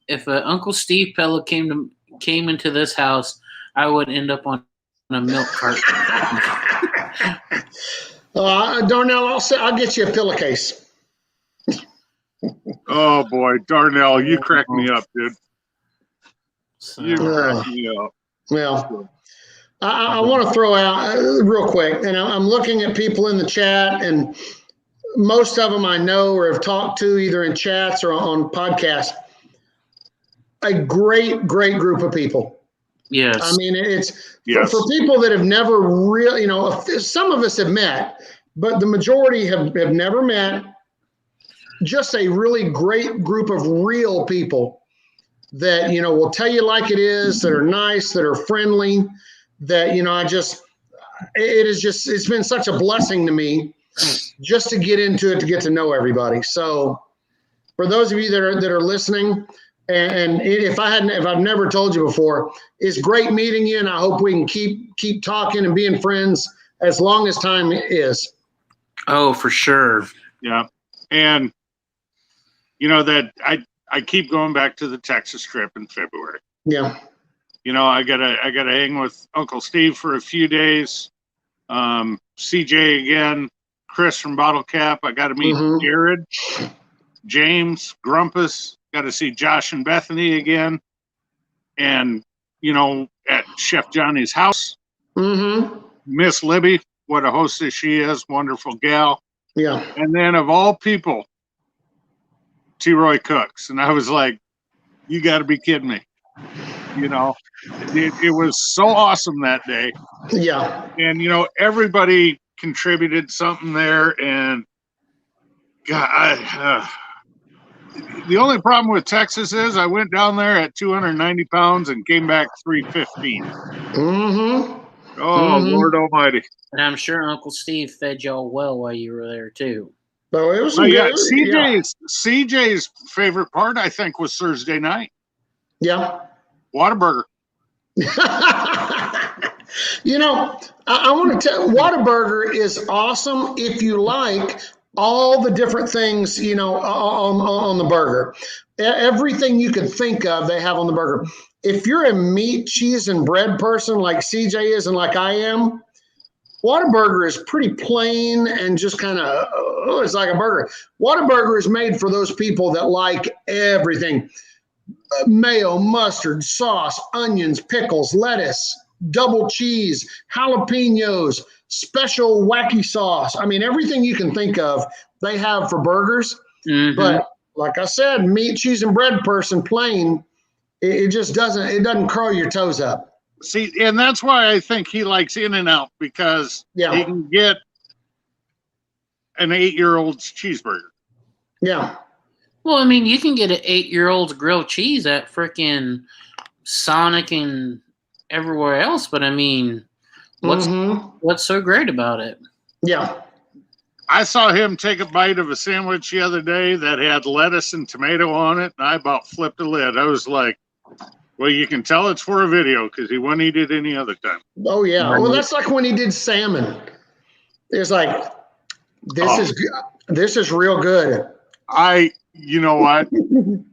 if a Uncle Steve fellow came into this house, I would end up on a milk cart. Darnell, I'll get you a pillowcase. Oh boy, Darnell, you crack me up, dude. You crack me up. Well, I want to throw out real quick, and I'm looking at people in the chat, and most of them I know or have talked to either in chats or on podcasts. A great group of people. Yes. I mean, it's for people that have never really, some of us have met, but the majority have never met. Just a really great group of real people that, will tell you like it is, that are nice, that are friendly, that, it's been such a blessing to me just to get into it, to get to know everybody. So for those of you that are listening, and if I've never told you before, it's great meeting you, and I hope we can keep talking and being friends as long as time is. Oh, for sure. Yeah. And that I keep going back to the Texas trip in February. Yeah. I gotta hang with Uncle Steve for a few days. CJ again, Chris from Bottle Cap. I got to meet Jared, James, Grumpus. Got to see Josh and Bethany again, and at Chef Johnny's house. Miss Libby, what a hostess she is, wonderful gal. Yeah. And then of all people, T. Roy Cooks, and I was like, "You got to be kidding me!" It was so awesome that day. Yeah. And everybody contributed something there, and God, The only problem with Texas is I went down there at 290 pounds and came back 315. Mm-hmm. Oh, Lord Almighty. And I'm sure Uncle Steve fed y'all well while you were there too. So it was Oh, some yeah, good. CJ's favorite part, I think, was Thursday night. Yeah. Whataburger. You know, I want to tell Whataburger is awesome if you like all the different things, you know, on the burger. Everything you can think of, they have on the burger. If you're a meat, cheese, and bread person like CJ is and like I am, Whataburger is pretty plain and just kind of, it's like a burger. Whataburger is made for those people that like everything. Mayo, mustard, sauce, onions, pickles, lettuce, double cheese, jalapenos, special wacky sauce. I mean, everything you can think of, they have for burgers. Mm-hmm. But like I said, meat, cheese, and bread person, plain, it just doesn't curl your toes up. See, and that's why I think he likes In-N-Out, because he can get an 8-year-old's cheeseburger. Yeah. Well, I mean, you can get an 8-year-old's grilled cheese at frickin' Sonic and everywhere else, but I mean, what's so great about it? Yeah. I saw him take a bite of a sandwich the other day that had lettuce and tomato on it, and I about flipped the lid. I was like, well, you can tell it's for a video because he wouldn't eat it any other time. Oh, yeah. Well, that's like when he did salmon. It's like, this is real good. You know what?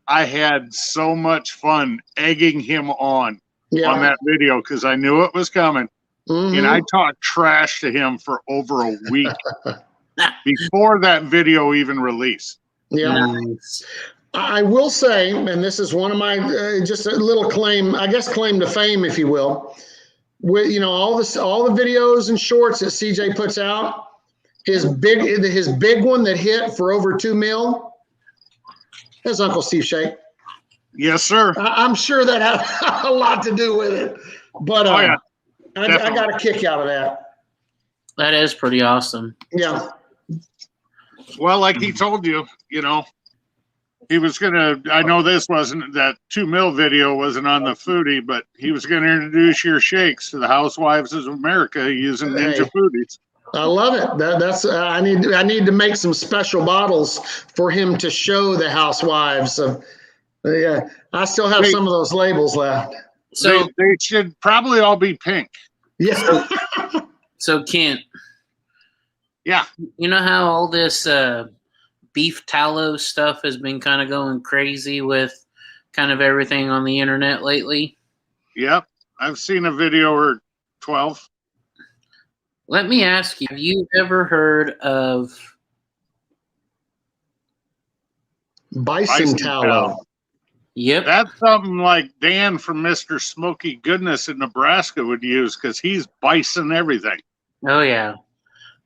I had so much fun egging him on that video because I knew it was coming. Mm-hmm. And I talked trash to him for over a week before that video even released. Yeah. Nice. I will say, and this is one of my just a little claim to fame, if you will. With all the videos and shorts that CJ puts out, his big one that hit for over 2 mil. That's Uncle Steve Shake. Yes, sir. I'm sure that had a lot to do with it. But I got a kick out of that. That is pretty awesome. Yeah. Well, like he told you, he was going to, I know that 2 mil video wasn't on the foodie, but he was going to introduce your shakes to the housewives of America using Ninja Foodies. I love it. That's I need to make some special bottles for him to show the housewives of. Yeah, I still have some of those labels left. So they should probably all be pink. Yeah. So Kent. Yeah. You know how all this beef tallow stuff has been kind of going crazy with kind of everything on the internet lately? Yep. I've seen a video or 12. Let me ask you, have you ever heard of bison tallow? Yep. That's something like Dan from Mr. Smoky Goodness in Nebraska would use because he's bison everything. Oh, yeah.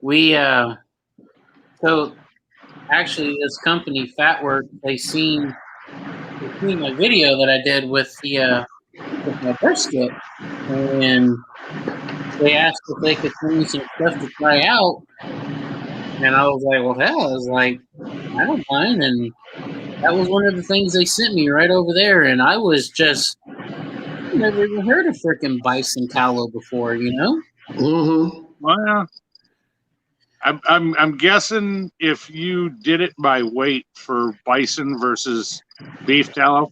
We, so actually this company, Fatwork, they seen my video that I did with my brisket, and they asked if they could send me some stuff to try out, and I was like, well, hell, I was like, I don't mind, and that was one of the things they sent me right over there, and I was just never even heard of freaking bison tallow before, Mm-hmm. Well, I'm guessing if you did it by weight for bison versus beef tallow,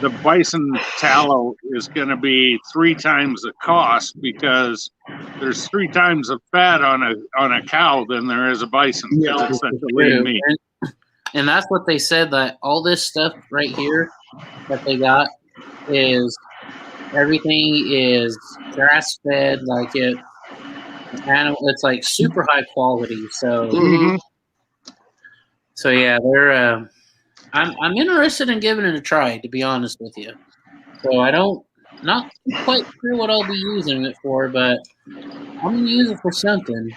the bison tallow is going to be 3 times the cost because there's 3 times the fat on a cow than there is a bison. Yeah, it's such a lean meat. And that's what they said, that all this stuff right here that they got is everything is grass fed, like it's like super high quality. So, So yeah, they're. I'm interested in giving it a try, to be honest with you. So not quite sure what I'll be using it for, but I'm gonna use it for something.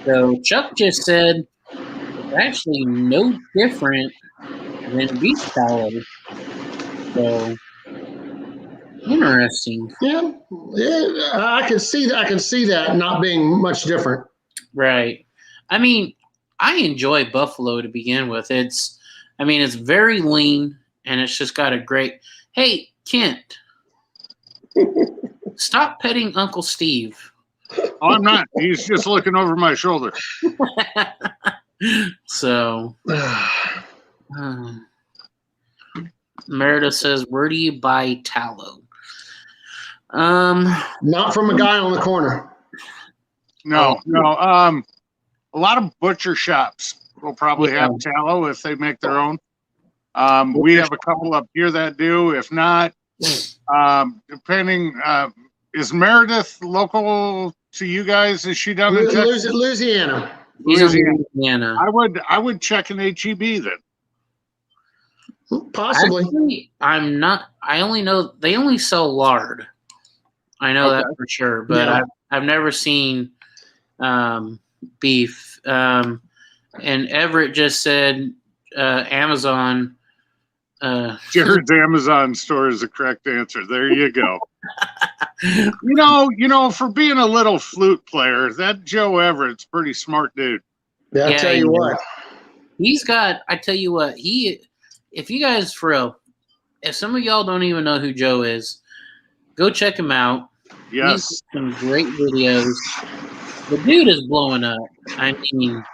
So Chuck just said it's actually no different than beef tallow. So interesting. Yeah, I can see that not being much different. Right. I mean, I enjoy buffalo to begin with. It's very lean, and it's just got a great. Hey, Kent, stop petting Uncle Steve. Oh, I'm not. He's just looking over my shoulder. So, Meredith says, "Where do you buy tallow?" Not from a guy on the corner. No. A lot of butcher shops will probably have tallow if they make their own. We have a couple up here that do. If not, depending, is Meredith local to you guys? Is she down in Texas? Louisiana. Louisiana. I would check an HEB then. Possibly. Actually, I'm not. I only know they only sell lard. I know that for sure, but I've never seen beef. And Everett just said Amazon. Jared's Amazon store is the correct answer. There you go. you know, for being a little flute player, that Joe Everett's pretty smart dude. Yeah, I tell you what. He's got. I tell you what. If you guys if some of y'all don't even know who Joe is, go check him out. Yes, he's some great videos. The dude is blowing up. I mean,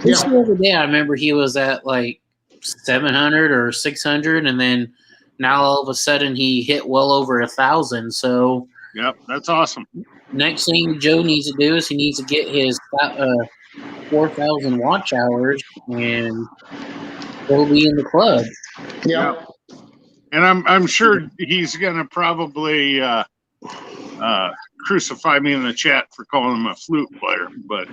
just the other day, I remember he was at like 700 or 600, and then now all of a sudden he hit well over 1,000. So, yep, that's awesome. Next thing Joe needs to do is he needs to get his 4,000 watch hours, and he'll be in the club. Yeah, and I'm sure he's gonna probably crucify me in the chat for calling him a flute player. But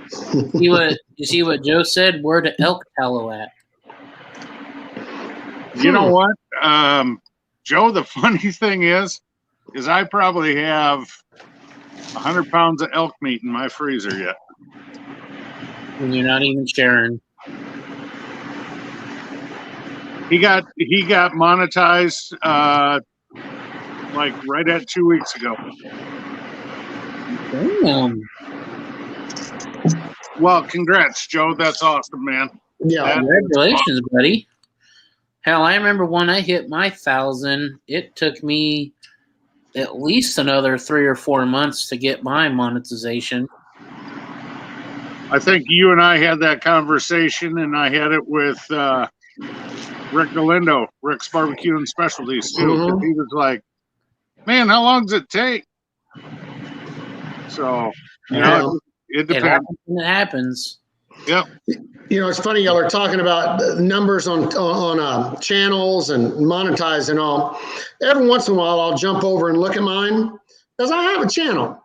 you see what Joe said? Where to elk tallow at? You know what, Joe? The funny thing is I probably have 100 pounds of elk meat in my freezer yet. And you're not even sharing. He got monetized like right at 2 weeks ago. Damn. Well, congrats, Joe. That's awesome, man. Yeah, congratulations, buddy. Hell, I remember when I hit my 1,000, it took me at least another 3 or 4 months to get my monetization. I think you and I had that conversation, and I had it with Rick Galindo, Rick's Barbecue and Specialties, too. Mm-hmm. He was like, man, how long does it take? So, you know, it depends. It happens. Yep. You know, it's funny, y'all are talking about the numbers on channels and monetize and all. Every once in a while, I'll jump over and look at mine because I have a channel.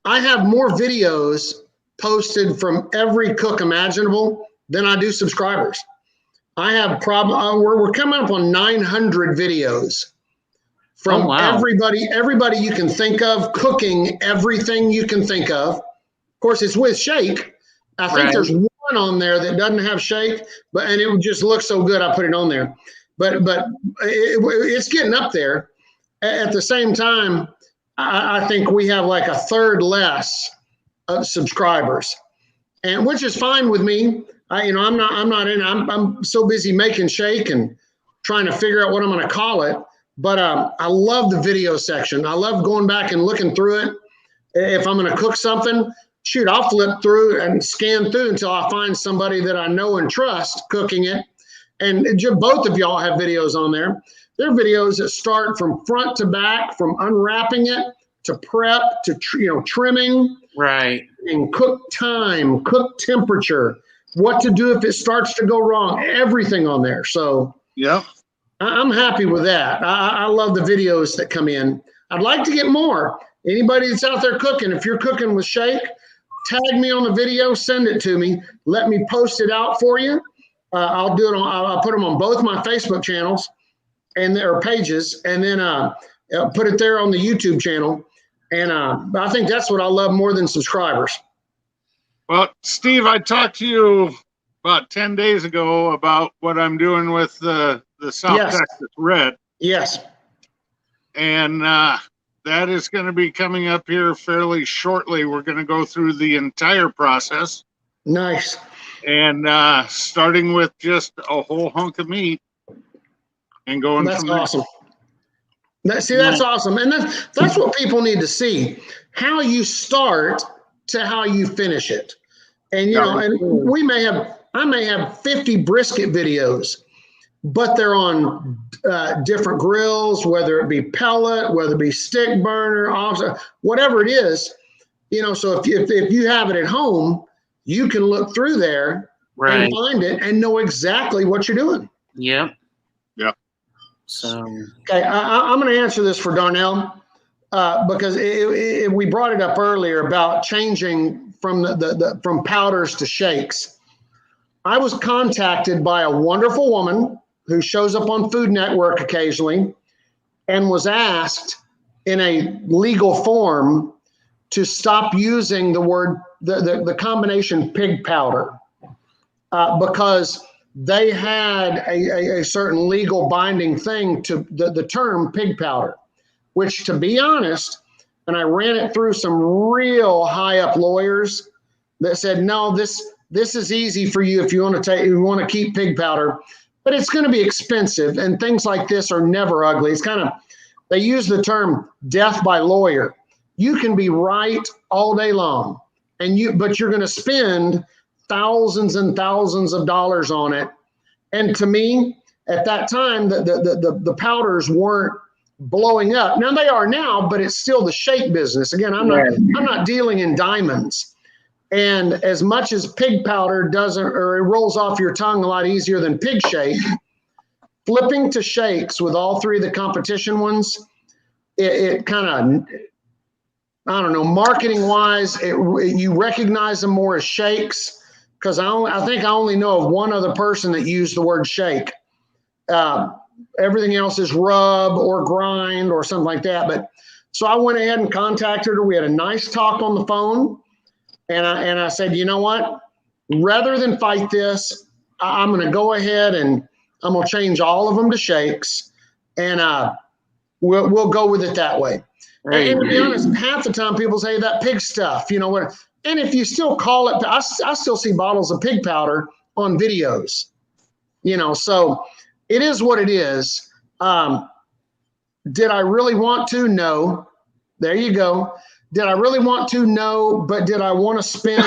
I have more videos posted from every cook imaginable than I do subscribers. I have we're coming up on 900 videos from everybody you can think of, cooking everything you can think of. Of course, it's with shake. I think there's one on there that doesn't have shake, and it would just look so good. I put it on there, but it's getting up there. At the same time, I think we have like a third less of subscribers, and which is fine with me. I'm so busy making shake and trying to figure out what I'm going to call it. But I love the video section. I love going back and looking through it. If I'm going to cook something, shoot, I'll flip through and scan through until I find somebody that I know and trust cooking it. And both of y'all have videos on there. They're videos that start from front to back, from unwrapping it to prep to trimming, right, and cook time, cook temperature, what to do if it starts to go wrong. Everything on there. So yeah, I'm happy with that. I love the videos that come in. I'd like to get more. Anybody that's out there cooking, if you're cooking with shake, tag me on the video, send it to me. Let me post it out for you. I'll do it I'll put them on both my Facebook channels and their pages, and then put it there on the YouTube channel. And I think that's what I love more than subscribers. Well, Steve, I talked to you about 10 days ago about what I'm doing with the South Texas Red. Yes. And that is going to be coming up here fairly shortly. We're going to go through the entire process. Nice. And starting with just a whole hunk of meat and going That's from there. awesome. That's awesome. And that's what people need to see, how you start to how you finish it. And, you know, and I may have 50 brisket videos, but they're on different grills, whether it be pellet, whether it be stick burner, whatever it is, you know, so if you have it at home, you can look through there and find it and know exactly what you're doing. Yep. Yep. So okay, I'm going to answer this for Darnell because we brought it up earlier about changing from from powders to shakes. I was contacted by a wonderful woman who shows up on Food Network occasionally and was asked in a legal form to stop using the combination pig powder because they had a certain legal binding thing to the term pig powder, which, to be honest, and I ran it through some real high up lawyers that said, no, this is easy for you if you want to keep pig powder, but it's going to be expensive, and things like this are never ugly. It's kind of, they use the term death by lawyer. You can be right all day long, but you're going to spend thousands and thousands of dollars on it. And to me, at that time, the powders weren't blowing up. Now they are now, but it's still the shake business. Again, I'm not dealing in diamonds. And as much as pig powder it rolls off your tongue a lot easier than pig shake, flipping to shakes with all three of the competition ones, it kind of, I don't know, marketing wise, you recognize them more as shakes, because I think I only know of one other person that used the word shake. Everything else is rub or grind or something like that. But so I went ahead and contacted her. We had a nice talk on the phone, and I said, you know what? Rather than fight this, I'm going to go ahead and I'm going to change all of them to shakes, and we'll go with it that way. And to be honest, half the time people say that pig stuff, you know what? And if you still call it, I still see bottles of pig powder on videos, you know, so it is what it is. Did I really want to? No. There you go. Did I really want to? No. But did I want to spend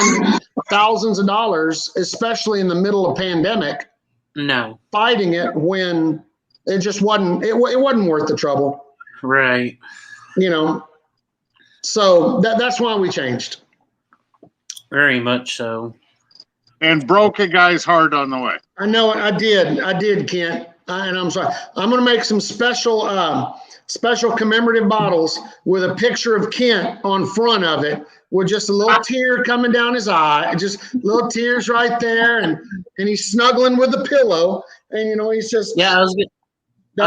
thousands of dollars, especially in the middle of pandemic? No. Fighting it when it just wasn't, it wasn't worth the trouble. Right. You know, so that's why we changed. Very much so. And broke a guy's heart on the way. I know it. I did, Kent. And I'm sorry. I'm going to make some special commemorative bottles with a picture of Kent on front of it, with just a little tear coming down his eye, just little tears right there, and he's snuggling with the pillow, and you know he's just. Yeah, I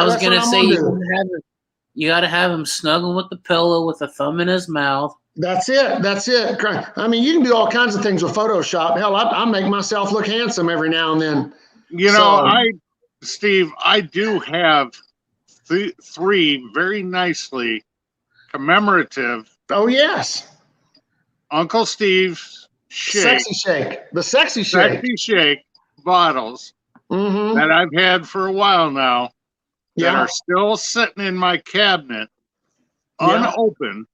was gonna say you got to have him snuggling with the pillow with a thumb in his mouth. That's it. I mean, you can do all kinds of things with Photoshop. Hell, I make myself look handsome every now and then. You know, Steve, I do have three very nicely commemorative. Oh, yes. Uncle Steve's shake. Sexy shake. The sexy shake. Sexy shake bottles that I've had for a while now that are still sitting in my cabinet unopened.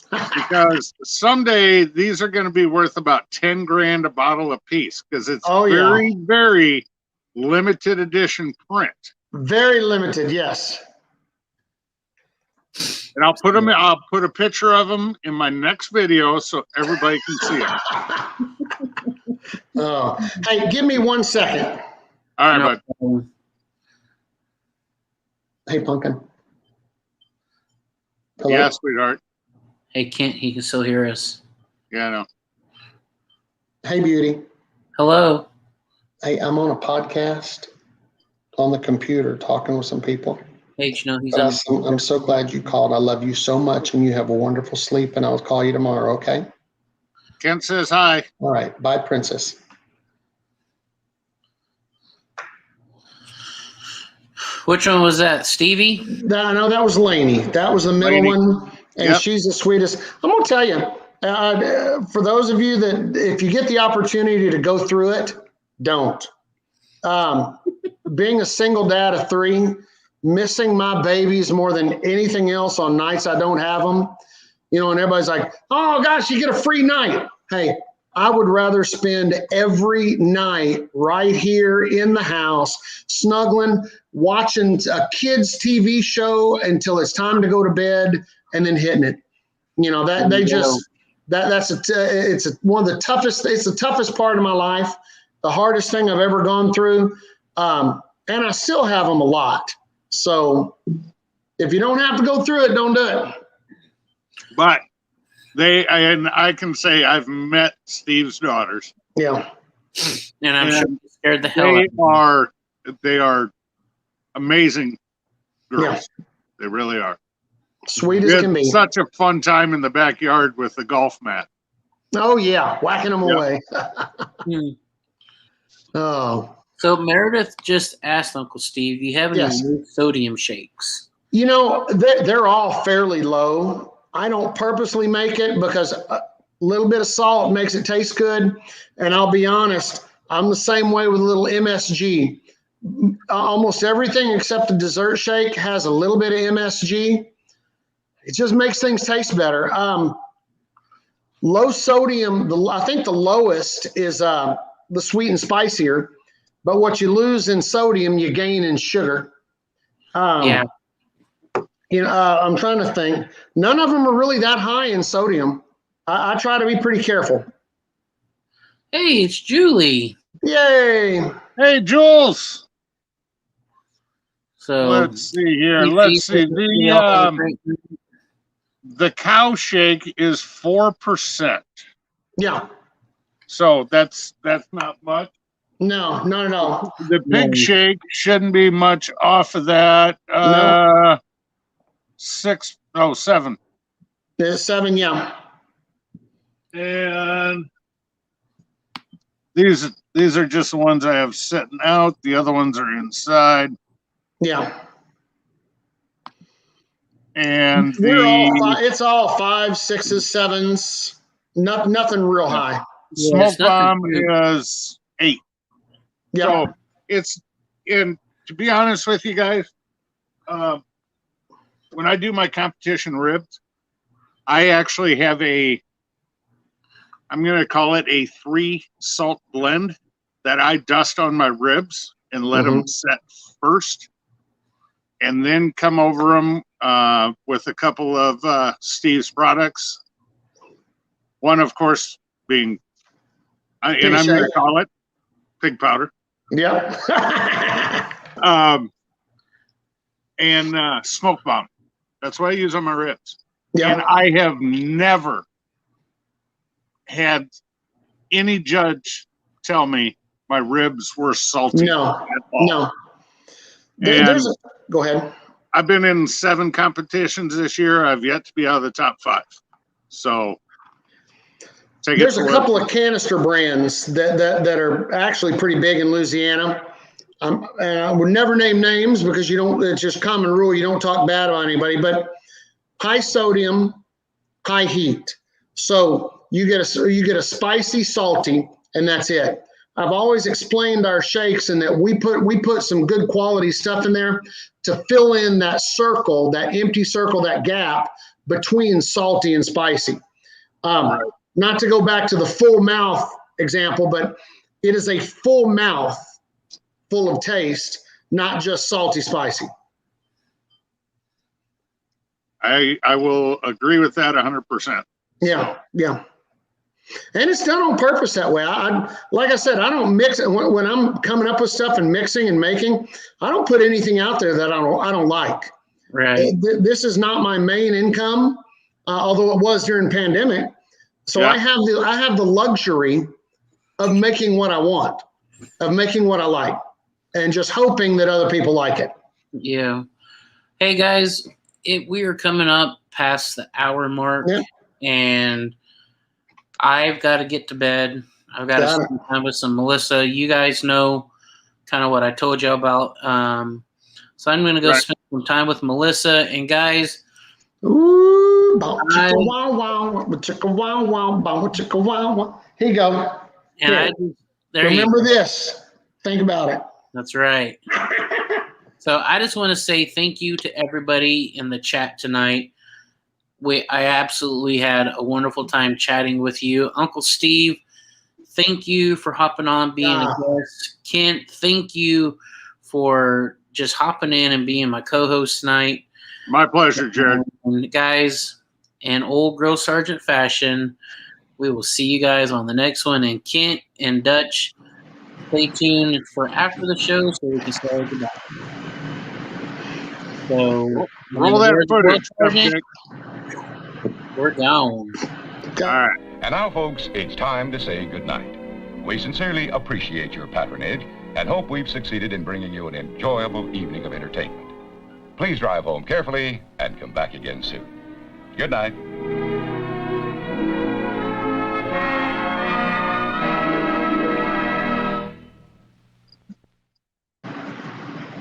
Because someday these are going to be worth about 10 grand a bottle a piece, because it's very, very limited edition print. Very limited, yes. And I'll put a picture of them in my next video so everybody can see it. Oh, hey, give me 1 second. All right, bud. Hey, Pumpkin. Hello? Yeah, sweetheart. Hey, Kent, he can still hear us. Yeah, I know. Hey, Beauty. Hello. Hey, I'm on a podcast on the computer talking with some people. Hey, you know, I'm so glad you called. I love you so much, and you have a wonderful sleep, and I'll call you tomorrow, okay? Kent says hi. All right. Bye, Princess. Which one was that, Stevie? No, that was Lainey. That was the middle one. And she's the sweetest. I'm going to tell you, For those of you that, if you get the opportunity to go through it, don't. Being a single dad of 3, missing my babies more than anything else on nights I don't have them, and everybody's like, oh gosh, you get a free night. Hey, I would rather spend every night right here in the house, snuggling, watching a kid's TV show until it's time to go to bed, and then hitting it. It's one of the toughest. It's the toughest part of my life, the hardest thing I've ever gone through, and I still have them a lot. So if you don't have to go through it, don't do it. But I can say I've met Steve's daughters. Yeah, and I'm sure you scared the hell out of They are amazing girls. Yeah. They really are. Sweet as can be. Such a fun time in the backyard with the golf mat. Oh yeah, whacking them away. Oh. So Meredith just asked Uncle Steve, do you have any new sodium shakes? They're all fairly low. I don't purposely make it because a little bit of salt makes it taste good. And I'll be honest, I'm the same way with a little MSG. Almost everything except the dessert shake has a little bit of MSG. It just makes things taste better. Low sodium, I think the lowest is the sweet and spicier. But what you lose in sodium, you gain in sugar. I'm trying to think. None of them are really that high in sodium. I try to be pretty careful. Hey, it's Julie. Yay. Hey, Jules. So let's see here. Let's see. The cow shake is 4%. Yeah. So that's not much. No, not at all. The pig shake shouldn't be much off of that. No. 7. There's 7, yeah. And these are just the ones I have sitting out. The other ones are inside. Yeah. And it's all 5, 6s, 7s. Nothing real high. Smoke bomb is 8. Yeah. So to be honest with you guys, when I do my competition ribs, I actually have I'm going to call it a 3 salt blend that I dust on my ribs and let them set first, and then come over them with a couple of Steve's products. One, of course, being, I'm going to call it pig powder. Yeah. And smoke bomb. That's what I use on my ribs. Yeah. And I have never had any judge tell me my ribs were salty. No. At all. No. Go ahead. I've been in 7 competitions this year. I've yet to be out of the top 5. So there's a couple of canister brands that are actually pretty big in Louisiana. I would never name names because it's just common rule. You don't talk bad about anybody, but high sodium, high heat. So you get a spicy, salty, and that's it. I've always explained our shakes and that we put some good quality stuff in there to fill in that circle, that empty circle, that gap between salty and spicy. Not to go back to the full mouth example, but it is a full mouth full of taste, not just salty, spicy. I will agree with that 100%. Yeah. And it's done on purpose that way. Like I said, I don't mix it when I'm coming up with stuff and mixing and making. I don't put anything out there that I don't like. Right. This is not my main income, although it was during the pandemic. So I have the luxury of making what I want, of making what I like, and just hoping that other people like it. Yeah. Hey guys, we are coming up past the hour mark, and I've got to get to bed. I've got to spend time with some Melissa. You guys know kind of what I told you about. So I'm going to go spend some time with Melissa. And guys, ooh, Bow, chicka, wow, wow, chicka, wow, wow, bow, chicka, wow, wow. Here you go. And Here. there Remember you go. this. Think about it. That's right. So I just want to say thank you to everybody in the chat tonight. I absolutely had a wonderful time chatting with you. Uncle Steve, thank you for hopping on, being a guest. Kent, thank you for just hopping in and being my co-host tonight. My pleasure, Jared. And guys, in old Grill Sergeant fashion, we will see you guys on the next one. And Kent and Dutch, stay tuned for after the show so we can say goodbye. So roll that footage, we're gone. All right. And now, folks, it's time to say goodnight. We sincerely appreciate your patronage and hope we've succeeded in bringing you an enjoyable evening of entertainment. Please drive home carefully and come back again soon. Good night.